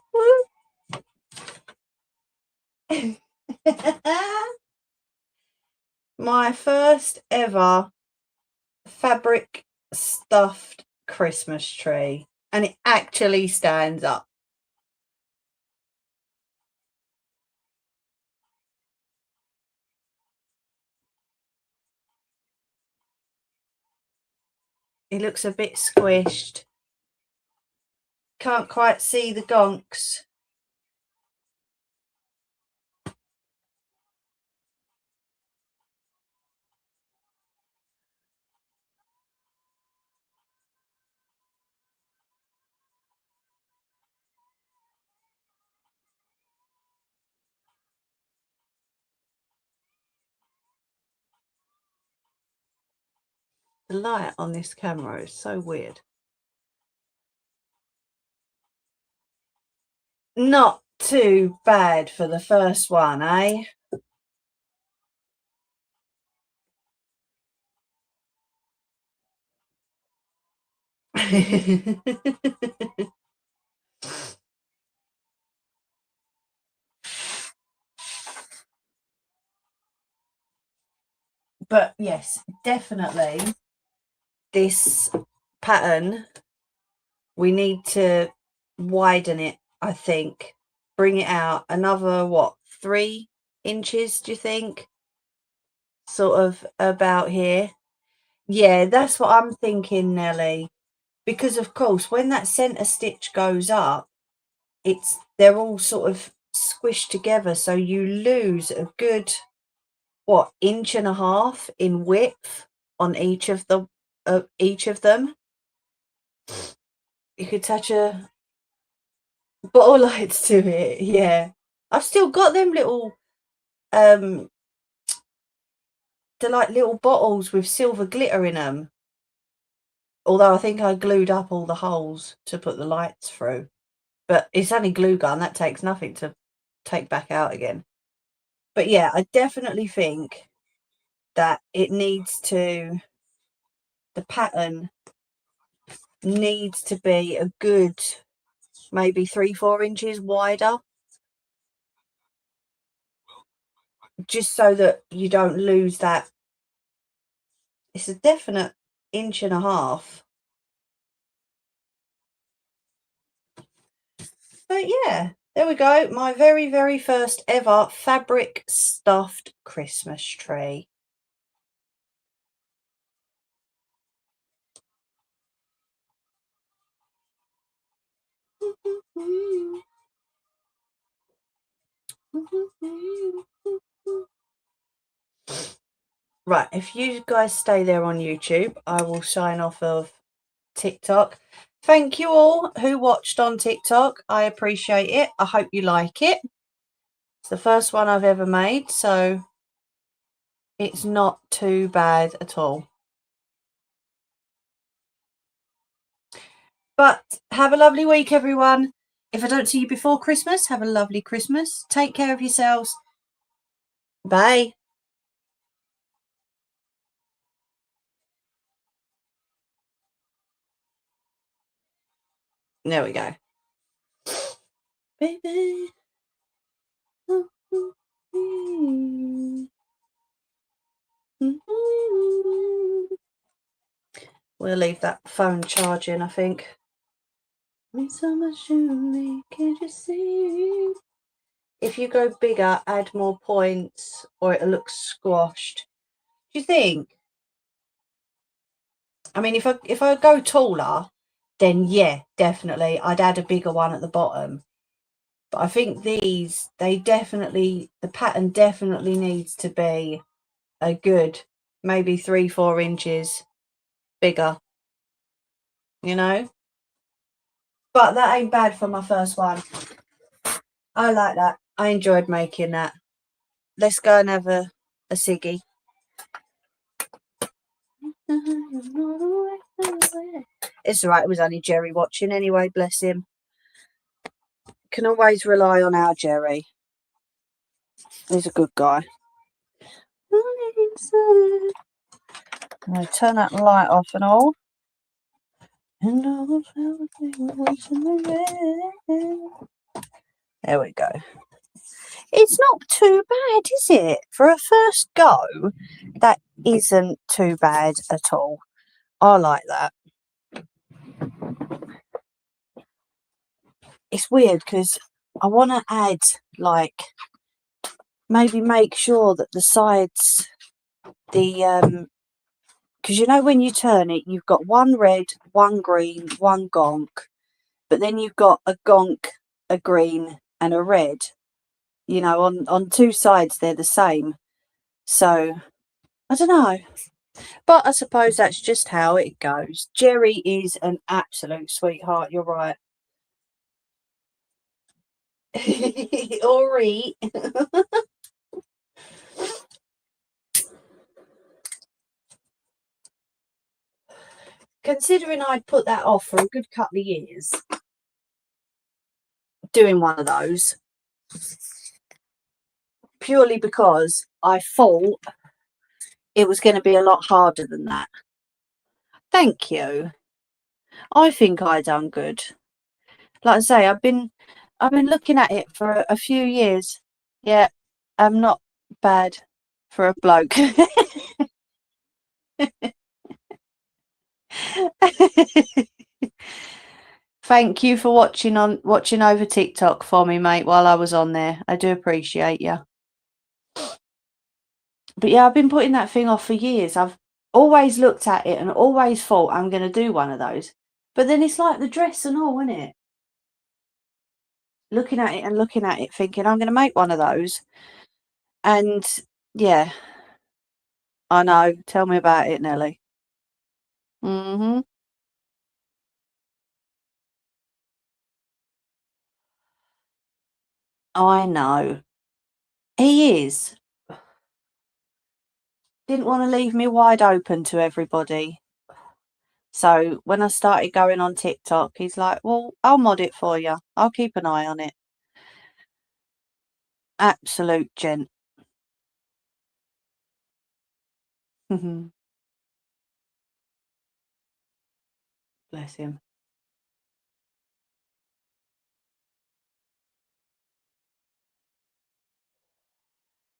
whoop. My first ever fabric stuffed Christmas tree. And it actually stands up. It looks a bit squished. Can't quite see the gonks. The light on this camera is so weird. Not too bad for the first one, eh? But yes, definitely this pattern, we need to widen it, I think. Bring it out another, what, 3 inches, do you think? Sort of about here. Yeah, that's what I'm thinking, Nelly. Because of course, when that centre stitch goes up, they're all sort of squished together, so you lose a good, what, 1.5 inches in width on each of them. You could touch a bottle lights to it. Yeah, I've still got them little they're like little bottles with silver glitter in them, although I think I glued up all the holes to put the lights through, but it's only glue gun, that takes nothing to take back out again. But yeah, I definitely think that the pattern needs to be a good maybe 3-4 inches wider, just so that you don't lose that. It's a definite 1.5 inches. But yeah, there we go, my very, very first ever fabric stuffed Christmas tree. Right, if you guys stay there on YouTube, I will sign off of TikTok. Thank you all who watched on TikTok. I appreciate it. I hope you like it. It's the first one I've ever made, so it's not too bad at all. But have a lovely week, everyone. If I don't see you before Christmas, have a lovely Christmas. Take care of yourselves. Bye. There we go. Baby. We'll leave that phone charging, I think. So much to me, can't you see? If you go bigger, add more points, or it'll look squashed. Do you think? I mean, if I go taller, then yeah, definitely, I'd add a bigger one at the bottom. But I think the pattern definitely needs to be a good, maybe 3-4 inches bigger, you know? But that ain't bad for my first one. I like that. I enjoyed making that. Let's go and have a ciggy. It's alright, it was only Jerry watching anyway, bless him. Can always rely on our Jerry. He's a good guy. I'm going to turn that light off and all. There we go. It's not too bad, is it? For a first go, that isn't too bad at all. I like that. It's weird because I want to add, like, maybe make sure that the sides, because you know when you turn it, you've got one red, one green, one gonk, but then you've got a gonk, a green, and a red. You know, on 2 sides they're the same. So I don't know, but I suppose that's just how it goes. Jerry is an absolute sweetheart. You're right. Ori. considering I'd put that off for a good couple of years, doing one of those, purely because I thought it was going to be a lot harder than that. Thank you. I think I done good. Like I say, I've been looking at it for a few years. Yeah, I'm not bad for a bloke. Thank you for watching over TikTok for me, mate, while I was on there. I do appreciate you. But yeah, I've been putting that thing off for years. I've always looked at it and always thought I'm going to do one of those. But then it's like the dress and all, isn't it? Looking at it and looking at it, thinking I'm going to make one of those. And yeah, I know. Tell me about it, Nelly. Mm-hmm. I know. He is. Didn't want to leave me wide open to everybody. So when I started going on TikTok, he's like, well, I'll mod it for you. I'll keep an eye on it. Absolute gent. Bless him.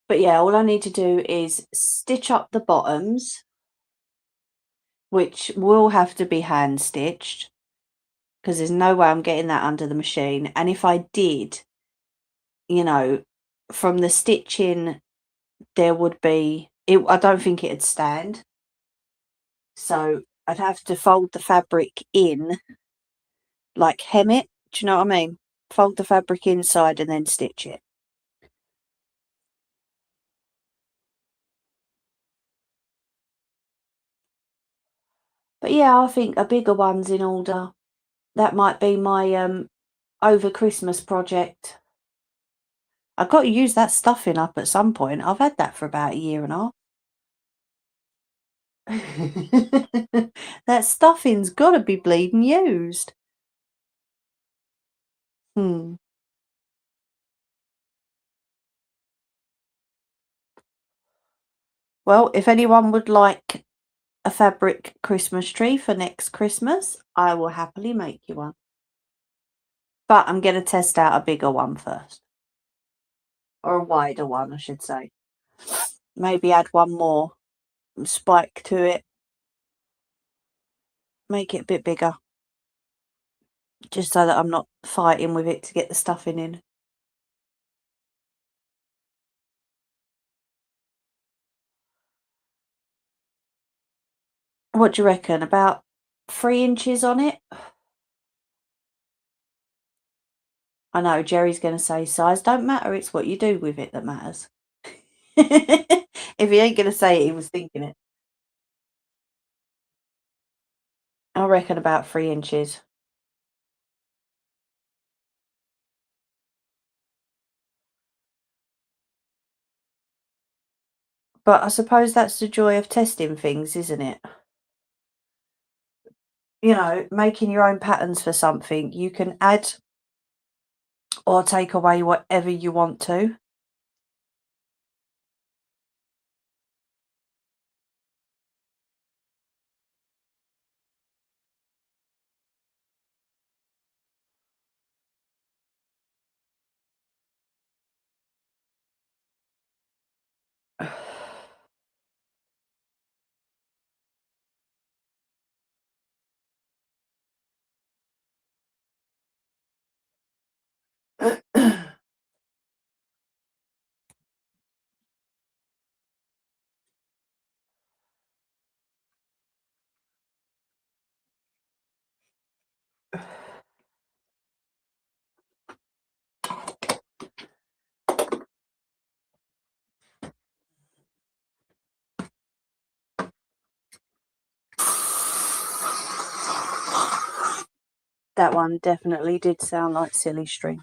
But yeah, all I need to do is stitch up the bottoms, which will have to be hand stitched because there's no way I'm getting that under the machine. And if I did, from the stitching, there would be, I don't think it'd stand. So I'd have to fold the fabric in, like hem it. Do you know what I mean? Fold the fabric inside and then stitch it. But yeah, I think a bigger one's in order. That might be my over Christmas project. I've got to use that stuffing up at some point. I've had that for about a year and a half. That stuffing's got to be bleeding used. Hmm. Well, if anyone would like a fabric Christmas tree for next Christmas, I will happily make you one. But I'm going to test out a bigger one first. Or a wider one, I should say. Maybe add one more spike to it. Make it a bit bigger. Just so that I'm not fighting with it to get the stuffing in. What do you reckon? About 3 inches on it? I know Jerry's going to say size don't matter. It's what you do with it that matters. If he ain't going to say it, he was thinking it. I reckon about 3 inches. But I suppose that's the joy of testing things, isn't it? Making your own patterns for something. You can add or take away whatever you want to. That one definitely did sound like silly string.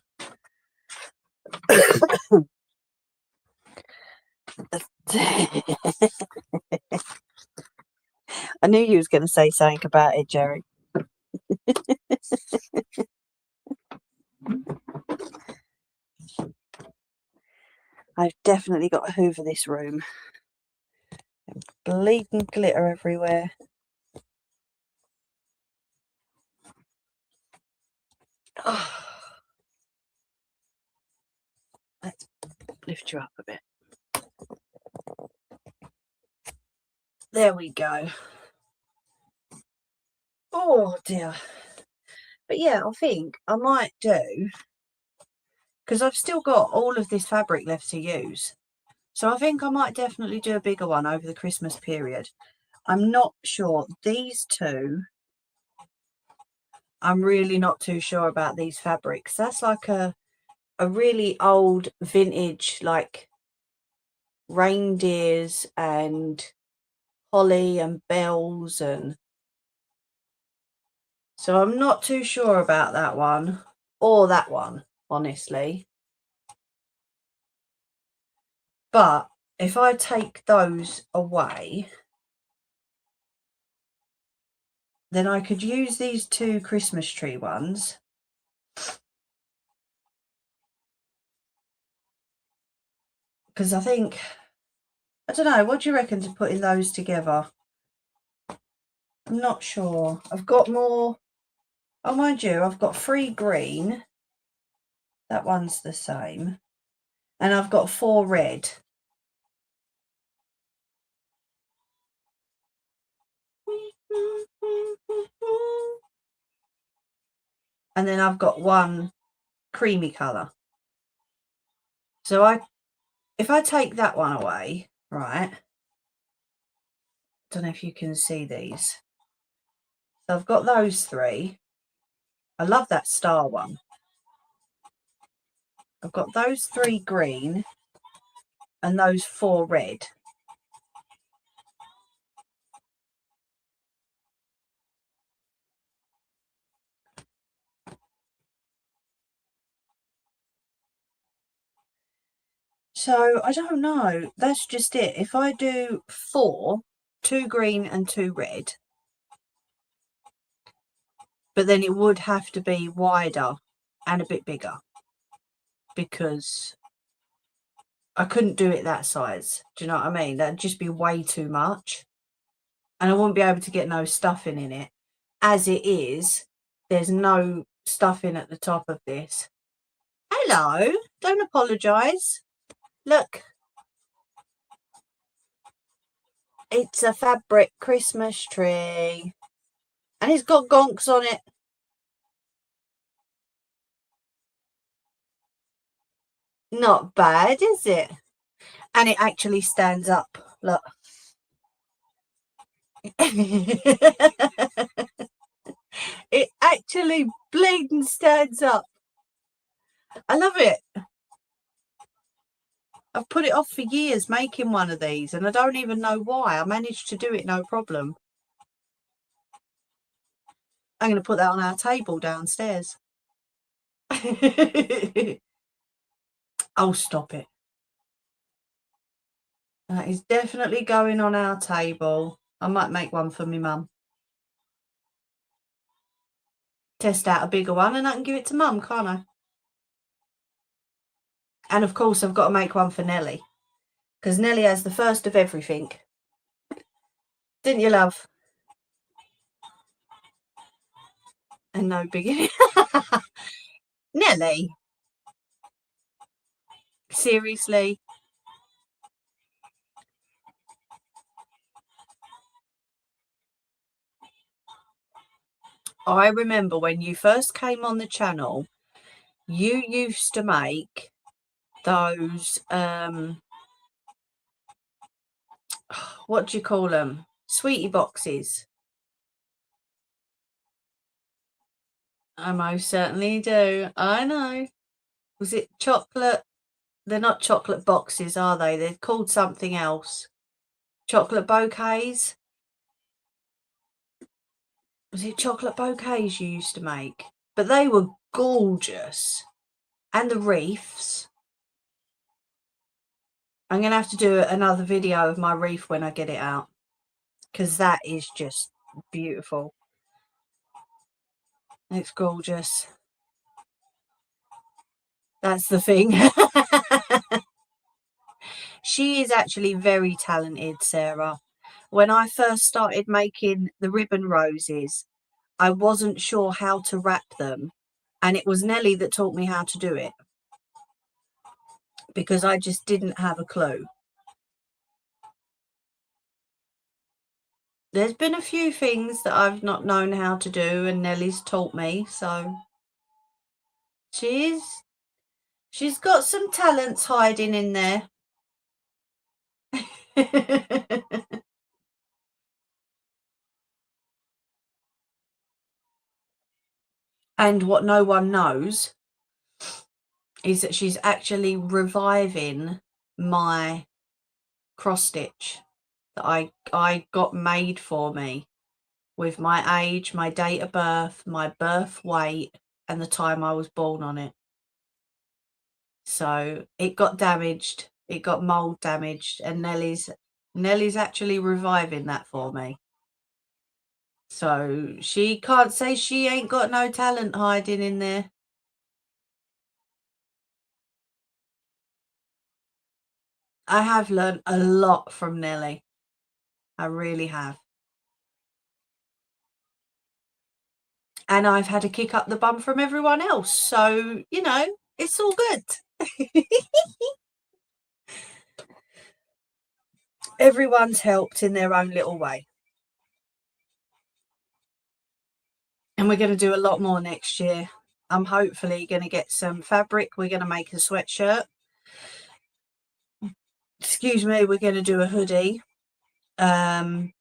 I knew you was going to say something about it, Jerry. I've definitely got to hoover this room. Bleeding glitter everywhere. Oh, let's lift you up a bit. There we go. Oh dear. But yeah, I think I might do, because I've still got all of this fabric left to use. So I think I might definitely do a bigger one over the Christmas period. I'm not sure. These two, I'm really not too sure about these fabrics. That's like a really old vintage, like reindeers and holly and bells, and so I'm not too sure about that one or that one, honestly. But if I take those away, then I could use these two Christmas tree ones. Because I think, I don't know, what do you reckon to putting those together? I'm not sure. I've got more. Oh, mind you, I've got 3 green. That one's the same. And I've got 4 red. And then I've got 1 creamy colour. So if I take that one away, right, don't know if you can see these. So I've got those 3. I love that star one. I've got those 3 green and those 4 red. So I don't know. That's just it. If I do 4, 2 green and 2 red, but then it would have to be wider and a bit bigger, because I couldn't do it that size. Do you know what I mean? That'd just be way too much. And I wouldn't be able to get no stuffing in it. As it is, there's no stuffing at the top of this. Hello, don't apologise. Look, it's a fabric Christmas tree. And it's got gonks on it. Not bad, is it? And it actually stands up. Look. It actually bleeding stands up. I love it. I've put it off for years making one of these, and I don't even know why. I managed to do it no problem. I'm going to put that on our table downstairs. Oh, stop it. That is definitely going on our table. I might make one for my mum. Test out a bigger one and I can give it to mum, can't I? And of course I've got to make one for Nelly, because Nelly has the first of everything. Didn't you, love? And no beginning. Nelly, seriously? I remember when you first came on the channel, you used to make those, what do you call them? Sweetie boxes. I most certainly do. I know. Was it chocolate? They're not chocolate boxes, are they? They're called something else. Chocolate bouquets? Was it chocolate bouquets you used to make? But they were gorgeous. And the wreaths. I'm going to have to do another video of my wreath when I get it out. because that is just beautiful. It's gorgeous. That's the thing. She is actually very talented, Sarah. When I first started making the ribbon roses, I wasn't sure how to wrap them. And it was Nellie that taught me how to do it, because I just didn't have a clue. There's been a few things that I've not known how to do, and Nellie's taught me. So she's got some talents hiding in there. And what no one knows is that she's actually reviving my cross stitch that I got made for me with my age, my date of birth, my birth weight, and the time I was born on it. So it got damaged. It got mold damaged, and Nellie's actually reviving that for me. So she can't say she ain't got no talent hiding in there. I have learned a lot from Nellie. I really have. And I've had a kick up the bum from everyone else. So, you know, it's all good. Everyone's helped in their own little way. And we're going to do a lot more next year. I'm hopefully going to get some fabric. We're going to make a sweatshirt. Excuse me, we're going to do a hoodie. I'm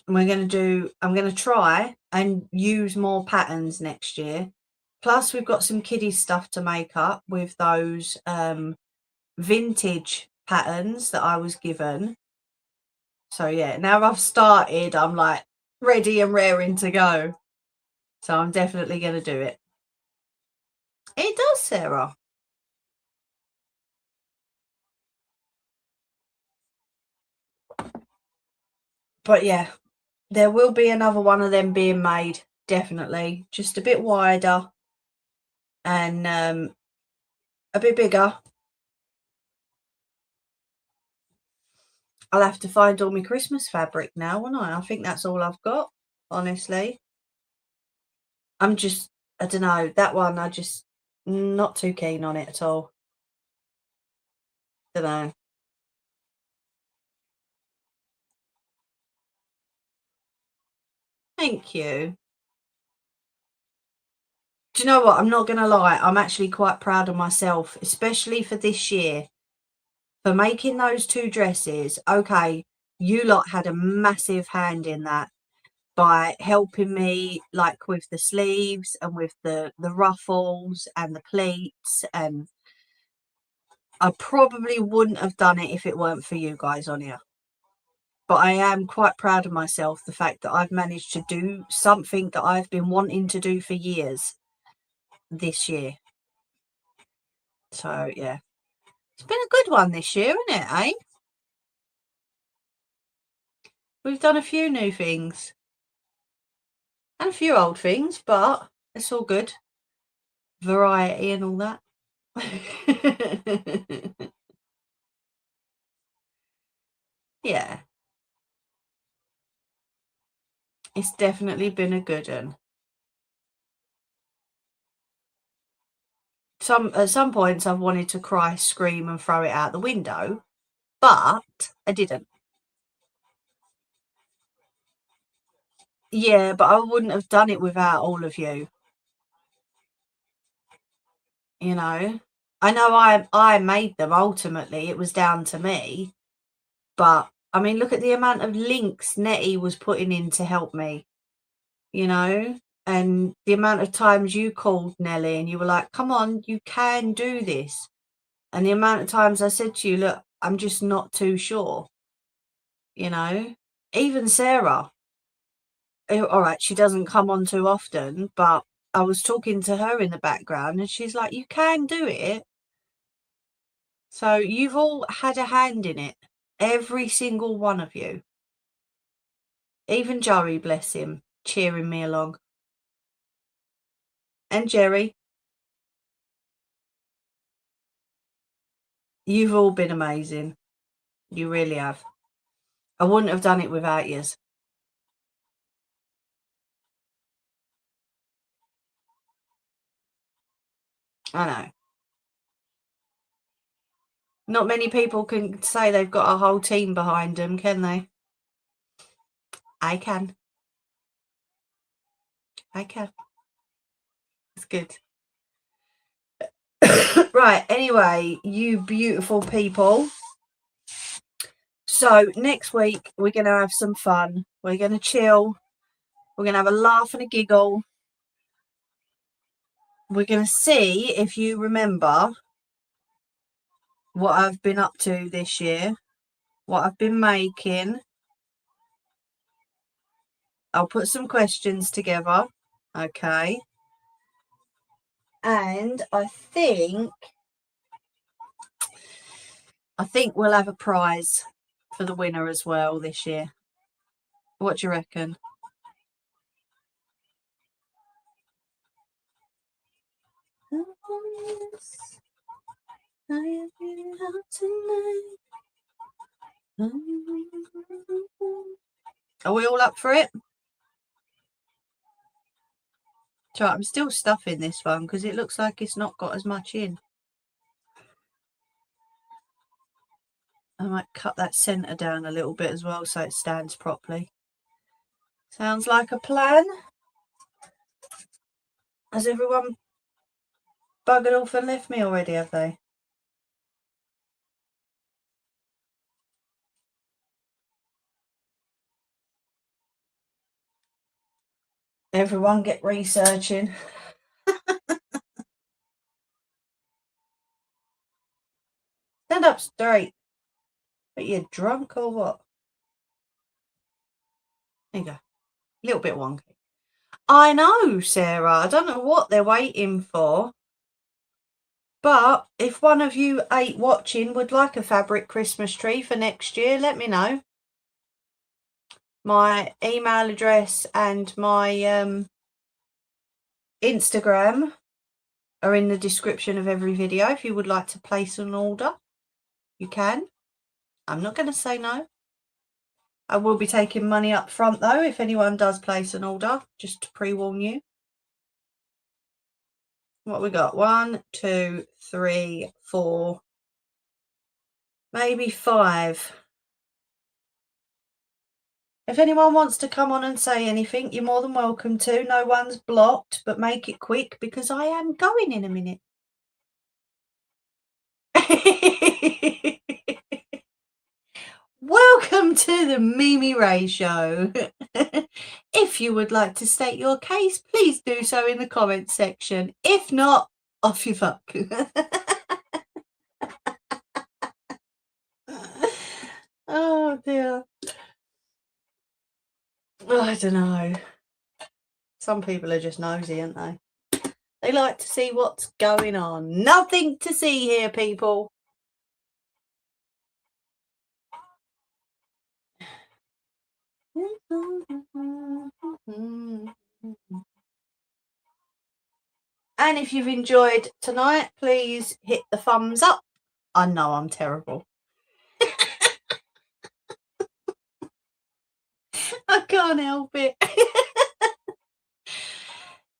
going to try and use more patterns next year. Plus, we've got some kiddie stuff to make up with those vintage patterns that I was given. So yeah, now I've started, I'm like ready and raring to go. So I'm definitely going to do it. It does, Sarah. But yeah, there will be another one of them being made, definitely. Just a bit wider and a bit bigger. I'll have to find all my Christmas fabric now, won't I? I think that's all I've got, honestly. I don't know, that one, I just not too keen on it at all. Don't know. Thank you. Do you know what? I'm not going to lie. I'm actually quite proud of myself, especially for this year, for making those two dresses. Okay, you lot had a massive hand in that by helping me, like with the sleeves and with the ruffles and the pleats, and I probably wouldn't have done it if it weren't for you guys on here. But I am quite proud of myself, the fact that I've managed to do something that I've been wanting to do for years this year. So yeah, it's been a good one this year, isn't it, eh? We've done a few new things and a few old things, but it's all good. Variety and all that. Yeah, it's definitely been a good one. At some points I've wanted to cry, scream and throw it out the window, but I didn't. Yeah, but I wouldn't have done it without all of you. You know, I know I made them ultimately. It was down to me. But I mean, look at the amount of links Nettie was putting in to help me, you know, and the amount of times you called Nellie and you were like, come on, you can do this. And the amount of times I said to you, look, I'm just not too sure, you know, even Sarah. All right, she doesn't come on too often, but I was talking to her in the background and she's like, you can do it. So you've all had a hand in it, every single one of you. Even Joey, bless him, cheering me along. And Jerry. You've all been amazing. You really have. I wouldn't have done it without yous. I know. Not many people can say they've got a whole team behind them, can they? I can. I can. It's good. Right, anyway, you beautiful people. So next week we're going to have some fun. We're going to chill. We're going to have a laugh and a giggle. We're going to see if you remember what I've been up to this year, what I've been making. I'll put some questions together, okay? And I think we'll have a prize for the winner as well this year. What do you reckon? Are we all up for it? So I'm still stuffing this one because it looks like it's not got as much in. I might cut that centre down a little bit as well so it stands properly. Sounds like a plan. Has everyone buggered off and left me already, have they? Everyone get researching. Stand up straight. Are you drunk or what? There you go. A little bit wonky. I know, Sarah. I don't know what they're waiting for. But if one of you 8 watching would like a fabric Christmas tree for next year, let me know. My email address and my Instagram are in the description of every video. If you would like to place an order, you can. I'm not going to say no. I will be taking money up front though if anyone does place an order, just to pre-warn you. What we got? 1, 2, 3, 4, maybe 5. If anyone wants to come on and say anything, you're more than welcome to. No one's blocked, but make it quick because I am going in a minute. Welcome to the Mimi Ray Show. If you would like to state your case, please do so in the comments section. If not, off you fuck. Oh dear. I don't know. Some people are just nosy, aren't they? They like to see what's going on. Nothing to see here, people. And if you've enjoyed tonight, please hit the thumbs up. I know I'm terrible. I can't help it.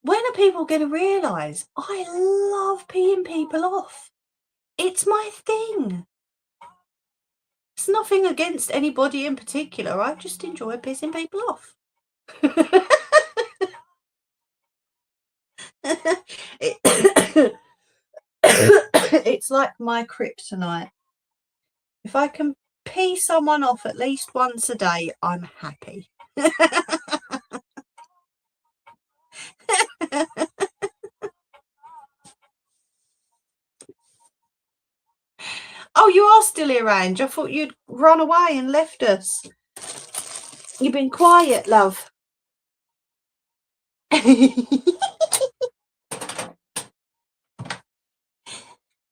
When are people going to realise I love peeing people off? It's my thing. It's nothing against anybody in particular. I just enjoy pissing people off. It's like my kryptonite. If I can pee someone off at least once a day, I'm happy. Oh, you are still here, Ange. I thought you'd run away and left us. You've been quiet, love.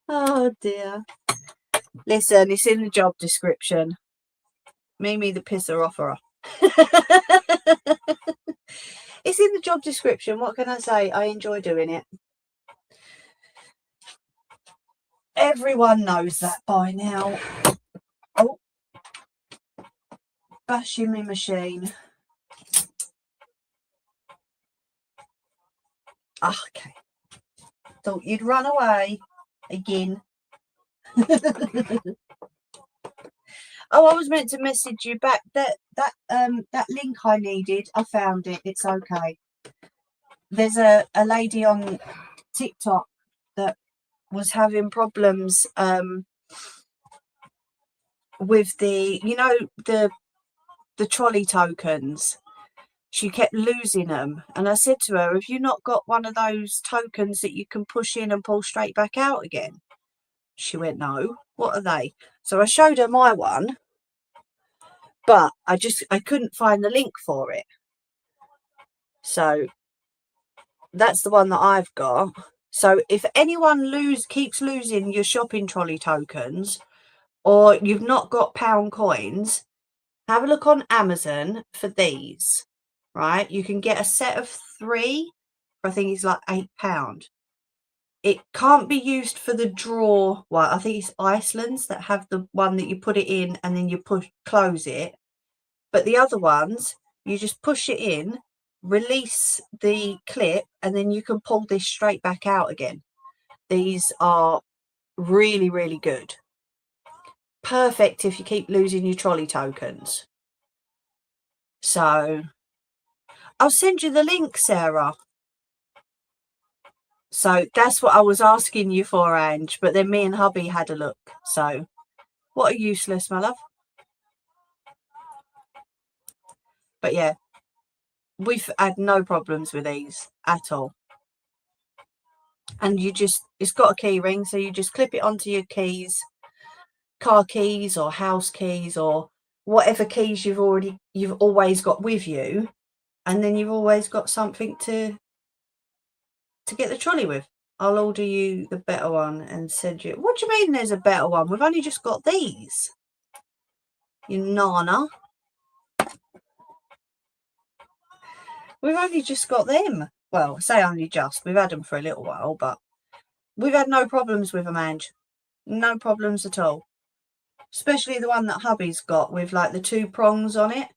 Oh dear. Listen, it's in the job description. Mimi the pisser offerer. It's in the job description. What can I say? I enjoy doing it. Everyone knows that by now. Oh, bashing my machine. Oh, okay. Thought you'd run away again. Oh, I was meant to message you back. That link I needed, I found it. It's okay. There's a lady on TikTok that was having problems with the trolley tokens. She kept losing them, and I said to her, have you not got one of those tokens that you can push in and pull straight back out again? She went, no. What are they? So I showed her my one, but I couldn't find the link for it. So that's the one that I've got. So if anyone keeps losing your shopping trolley tokens, or you've not got pound coins, have a look on Amazon for these, right? You can get a set of 3 for, I think it's like £8. It can't be used for the draw. Well, I think it's Iceland's that have the one that you put it in and then you close it. But the other ones, you just push it in, release the clip, and then you can pull this straight back out again. These are really, really good. Perfect if you keep losing your trolley tokens. So I'll send you the link, Sarah. So that's what I was asking you for, Ange. But then me and hubby had a look. So what a useless, my love. But yeah, we've had no problems with these at all. And it's got a key ring, so you just clip it onto your keys, car keys or house keys or whatever keys you've always got with you, and then you've always got something to get the trolley with. I'll order you the better one and send you. What do you mean there's a better one? We've only just got these. You nana. We've only just got them. Well, say only just. We've had them for a little while, but we've had no problems with them, Ange. No problems at all. Especially the one that hubby's got with like the 2 prongs on it,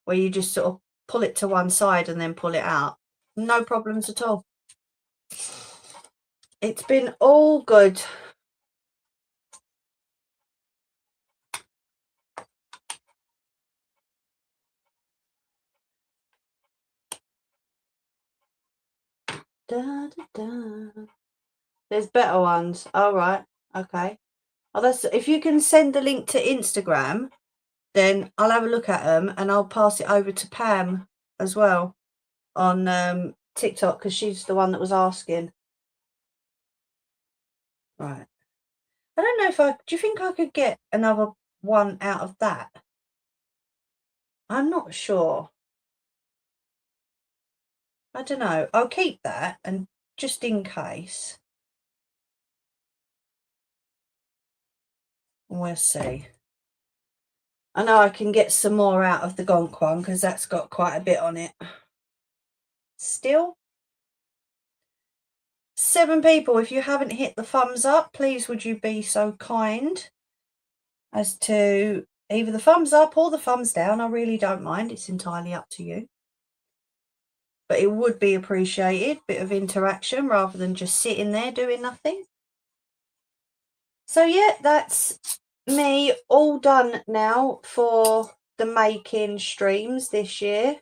where you just sort of pull it to one side and then pull it out. No problems at all. It's been all good. Da, da, da. There's better ones. All right. Okay. Oh, if you can send the link to Instagram, then I'll have a look at them and I'll pass it over to Pam as well on TikTok, because she's the one that was asking. Right. I don't know do you think I could get another one out of that? I'm not sure. I don't know. I'll keep that, and just in case. We'll see. I know I can get some more out of the Gonk one because that's got quite a bit on it. Still, 7 people. If you haven't hit the thumbs up, please would you be so kind as to either the thumbs up or the thumbs down. I really don't mind. It's entirely up to you. But it would be appreciated. Bit of interaction rather than just sitting there doing nothing. So yeah, that's me all done now for the making streams this year.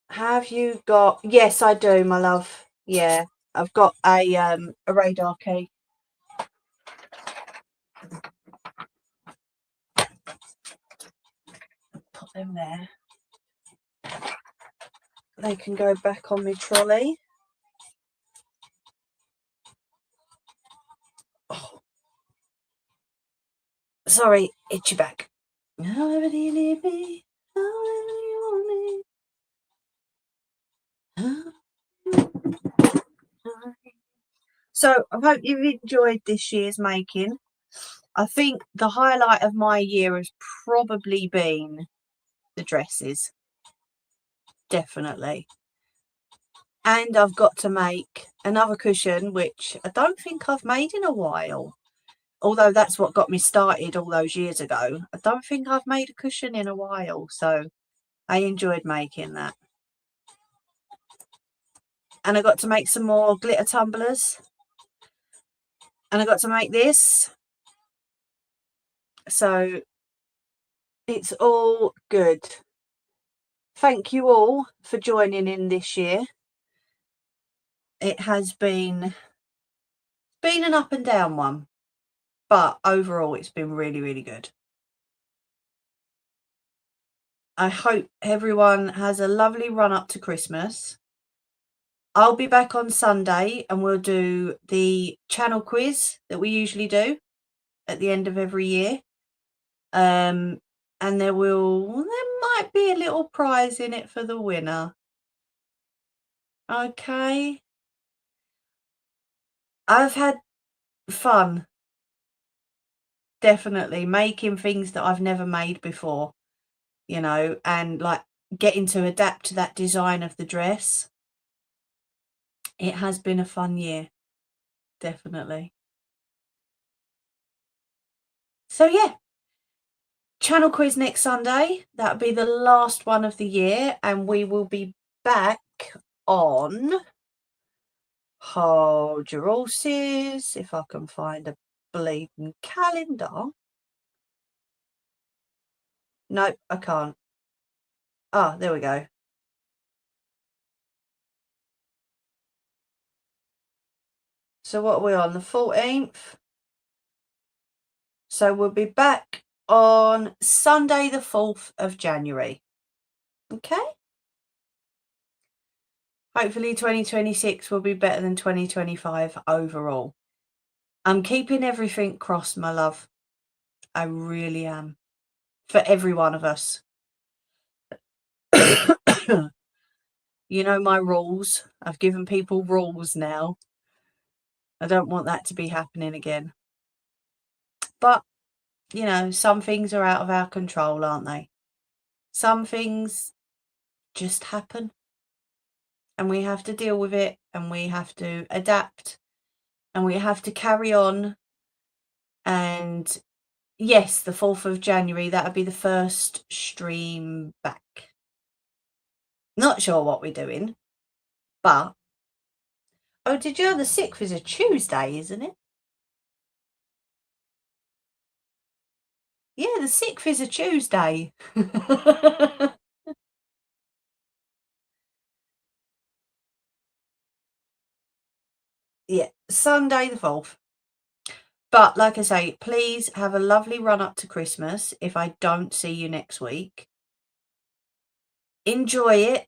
Have you got? Yes, I do, my love. Yeah, I've got a radar key. Put them there. They can go back on my trolley. Oh. Sorry, itchy back. However you need me, however you want me. So I hope you've enjoyed this year's making. I think the highlight of my year has probably been the dresses. Definitely. And I've got to make another cushion, which I don't think I've made in a while. Although that's what got me started all those years ago. I don't think I've made a cushion in a while. So I enjoyed making that. And I got to make some more glitter tumblers. And I got to make this. So it's all good. Thank you all for joining in this year. It has been an up and down one, but overall it's been really, really good. I hope everyone has a lovely run up to Christmas. I'll be back on Sunday and we'll do the channel quiz that we usually do at the end of every year. And there might be a little prize in it for the winner. Okay. I've had fun. Definitely making things that I've never made before, you know, and like getting to adapt to that design of the dress. It has been a fun year. Definitely. So yeah, channel quiz next Sunday. That'll be the last one of the year, and we will be back on, hold your horses, if I can find a bleeding calendar. Nope, I can't. Ah, there we go. So what are we on? The 14th. So we'll be back on Sunday, the 4th of January. Okay. Hopefully 2026 will be better than 2025 overall. I'm keeping everything crossed, my love. I really am. For every one of us. You know my rules. I've given people rules now. I don't want that to be happening again. But, you know, some things are out of our control, aren't they? Some things just happen. And we have to deal with it, and we have to adapt, and we have to carry on. And yes, the 4th of January, that'll be the first stream back. Not sure what we're doing, but oh, did you know the 6th is a Tuesday, isn't it? Yeah, the 6th is a Tuesday. Yeah, Sunday the 4th. But like I say, please have a lovely run up to Christmas if I don't see you next week. Enjoy it.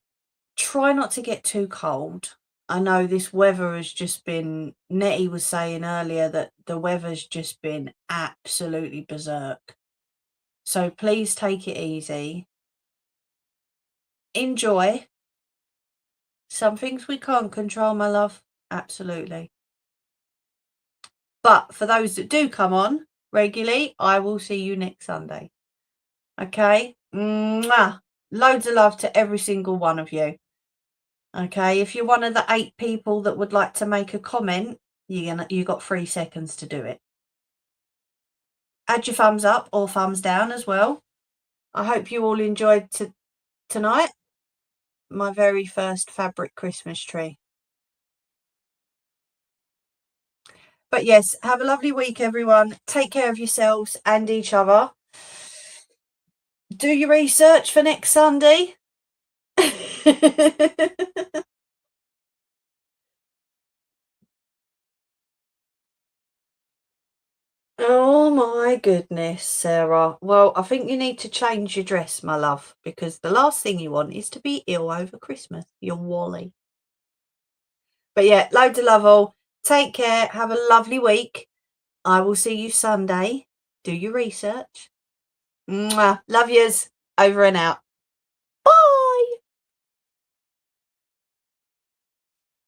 Try not to get too cold. I know this weather has just been, Nettie was saying earlier that the weather's just been absolutely berserk. So please take it easy. Enjoy. Some things we can't control, my love. Absolutely. But for those that do come on regularly, I will see you next Sunday. Okay? Mwah. Loads of love to every single one of you. Okay, if you're one of the 8 people that would like to make a comment, you got 3 seconds to do it. Add your thumbs up or thumbs down as well. I hope you all enjoyed tonight. My very first fabric Christmas tree. But yes, have a lovely week, everyone. Take care of yourselves and each other. Do your research for next Sunday. Oh my goodness, Sarah. Well, I think you need to change your dress, my love, because the last thing you want is to be ill over Christmas. You're Wally. But yeah, loads of love all. Take care. Have a lovely week. I will see you Sunday. Do your research. Mwah. Love yous. Over and out. Bye.